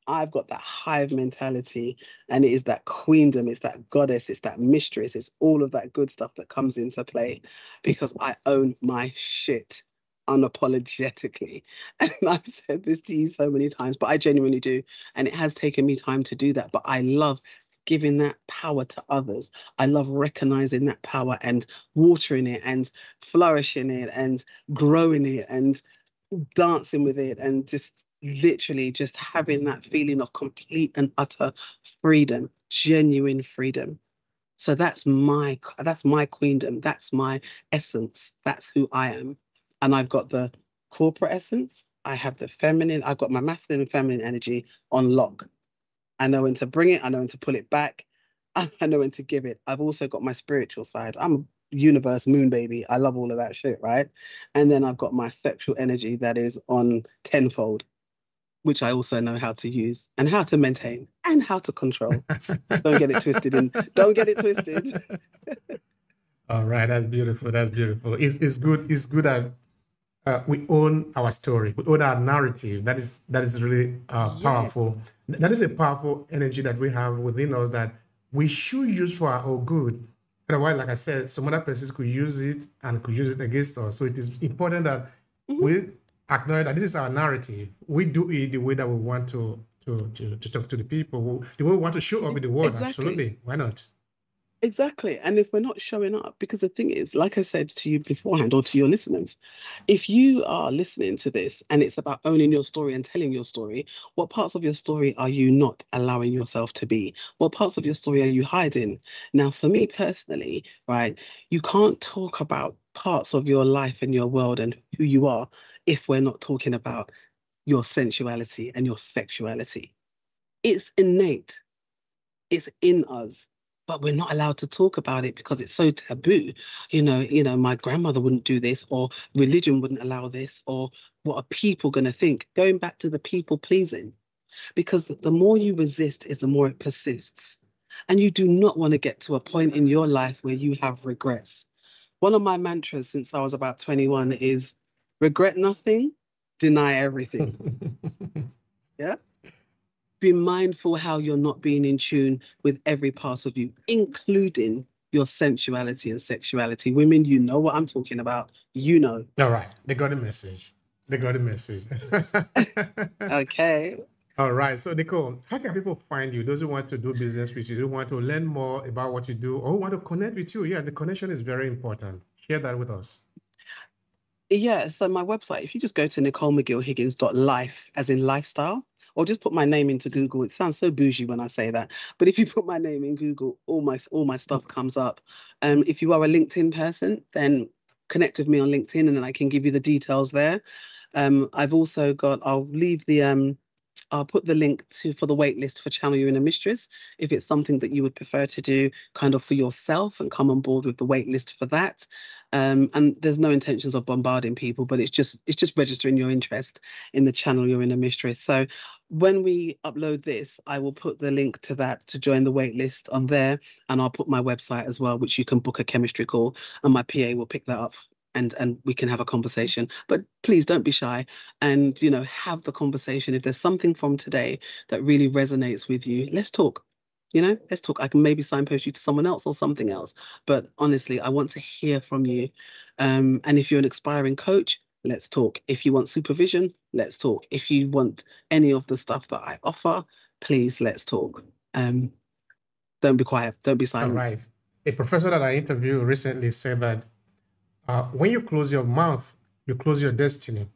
I've got that hive mentality, and it is that queendom, it's that goddess, it's that mistress, it's all of that good stuff that comes into play because I own my shit unapologetically. And I've said this to you so many times, but I genuinely do. And it has taken me time to do that. But I love giving that power to others. I love recognizing that power and watering it and flourishing it and growing it and dancing with it and just literally just having that feeling of complete and utter freedom, genuine freedom. So that's my queendom. That's my essence. That's who I am. And I've got the corporate essence. I have the feminine. I've got my masculine and feminine energy on lock. I know when to bring it. I know when to pull it back. I know when to give it. I've also got my spiritual side. I'm a universe moon baby. I love all of that shit, right? And then I've got my sexual energy that is on tenfold, which I also know how to use and how to maintain and how to control. Don't get it twisted. Don't get it twisted. All right, that's beautiful. That's beautiful. It's good. It's good that we own our story. We own our narrative. That is really powerful. Yes. That is a powerful energy that we have within us that we should use for our own good. Otherwise, like I said, some other persons could use it and could use it against us. So it is important that we acknowledge that this is our narrative. We do it the way that we want to talk to the people, the way we want to show up in the world. Exactly. Absolutely. Why not? Exactly. And if we're not showing up, because the thing is, like I said to you beforehand or to your listeners, if you are listening to this and it's about owning your story and telling your story, what parts of your story are you not allowing yourself to be? What parts of your story are you hiding? Now, for me personally, right, you can't talk about parts of your life and your world and who you are if we're not talking about your sensuality and your sexuality. It's innate. It's in us. But we're not allowed to talk about it because it's so taboo. You know, my grandmother wouldn't do this, or religion wouldn't allow this, or what are people going to think? Going back to the people pleasing, because the more you resist is the more it persists. And you do not want to get to a point in your life where you have regrets. One of my mantras since I was about 21 is regret nothing, deny everything. Yeah. Be mindful how you're not being in tune with every part of you, including your sensuality and sexuality. Women, you know what I'm talking about. You know. All right. They got a message. They got a message. Okay. All right. So, Nicole, how can people find you? Those who want to do business with you, who want to learn more about what you do, or who want to connect with you? Yeah, the connection is very important. Share that with us. Yeah. So my website, if you just go to NicholéMcGill-Higgins.life, as in lifestyle, or just put my name into Google. It sounds so bougie when I say that, but if you put my name in Google, all my stuff comes up. If you are a LinkedIn person, then connect with me on LinkedIn, and then I can give you the details there. I've also got. I'll put the link for the wait list for Channel Your Inner Mistress, if it's something that you would prefer to do kind of for yourself and come on board with the wait list for that. And there's no intentions of bombarding people, but it's just registering your interest in the Channel Your Inner Mistress. So when we upload this, I will put the link to that to join the wait list on there, and I'll put my website as well, which you can book a chemistry call, and my PA will pick that up. And we can have a conversation, but please don't be shy, and have the conversation. If there's something from today that really resonates with you, let's talk. Let's talk. I can maybe signpost you to someone else or something else, but honestly, I want to hear from you. And if you're an aspiring coach, let's talk. If you want supervision, let's talk. If you want any of the stuff that I offer, please, let's talk. Don't be quiet. Don't be silent. All right. A professor that I interviewed recently said that when you close your mouth, you close your destiny.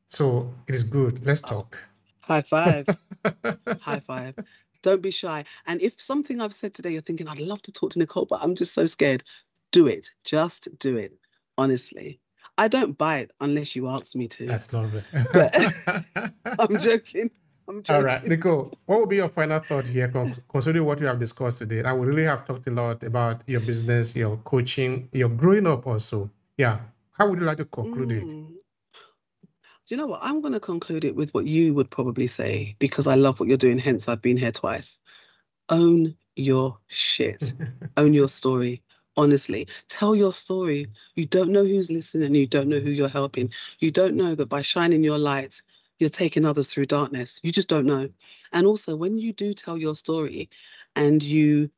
So it is good. Let's talk. High five. High five. Don't be shy. And if something I've said today, you're thinking, I'd love to talk to Nicole, but I'm just so scared. Do it. Just do it. Honestly. I don't bite unless you ask me to. That's lovely. But I'm joking. All right, Nicole, what would be your final thought here considering what we have discussed today? I would really have talked a lot about your business, your coaching, your growing up also. Yeah. How would you like to conclude it? You know what? I'm going to conclude it with what you would probably say, because I love what you're doing. Hence, I've been here twice. Own your shit. Own your story. Honestly, tell your story. You don't know who's listening. You don't know who you're helping. You don't know that by shining your light, you're taking others through darkness. You just don't know. And also, when you do tell your story and you,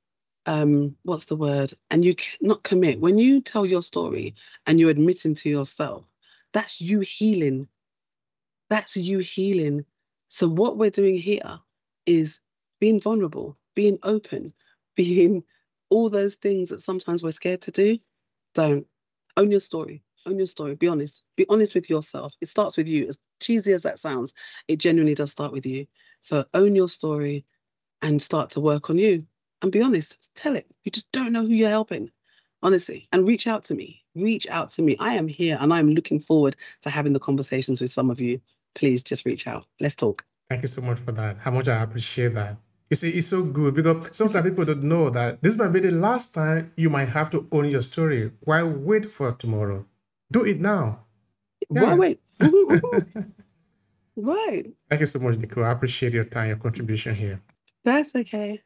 what's the word? And you not commit. When you tell your story and you're admitting to yourself, that's you healing. That's you healing. So what we're doing here is being vulnerable, being open, being all those things that sometimes we're scared to do. Don't. Own your story. Own your story. Be honest. Be honest with yourself. It starts with you. As cheesy as that sounds, it genuinely does start with you. So own your story and start to work on you. And be honest. Tell it. You just don't know who you're helping. Honestly. And reach out to me. Reach out to me. I am here and I'm looking forward to having the conversations with some of you. Please just reach out. Let's talk. Thank you so much for that. How much I appreciate that. You see, it's so good because sometimes people don't know that this might be the last time you might have to own your story. Why wait for tomorrow? Do it now. Yeah. Why wait? Right. Thank you so much, Nicole. I appreciate your time, your contribution here. That's okay.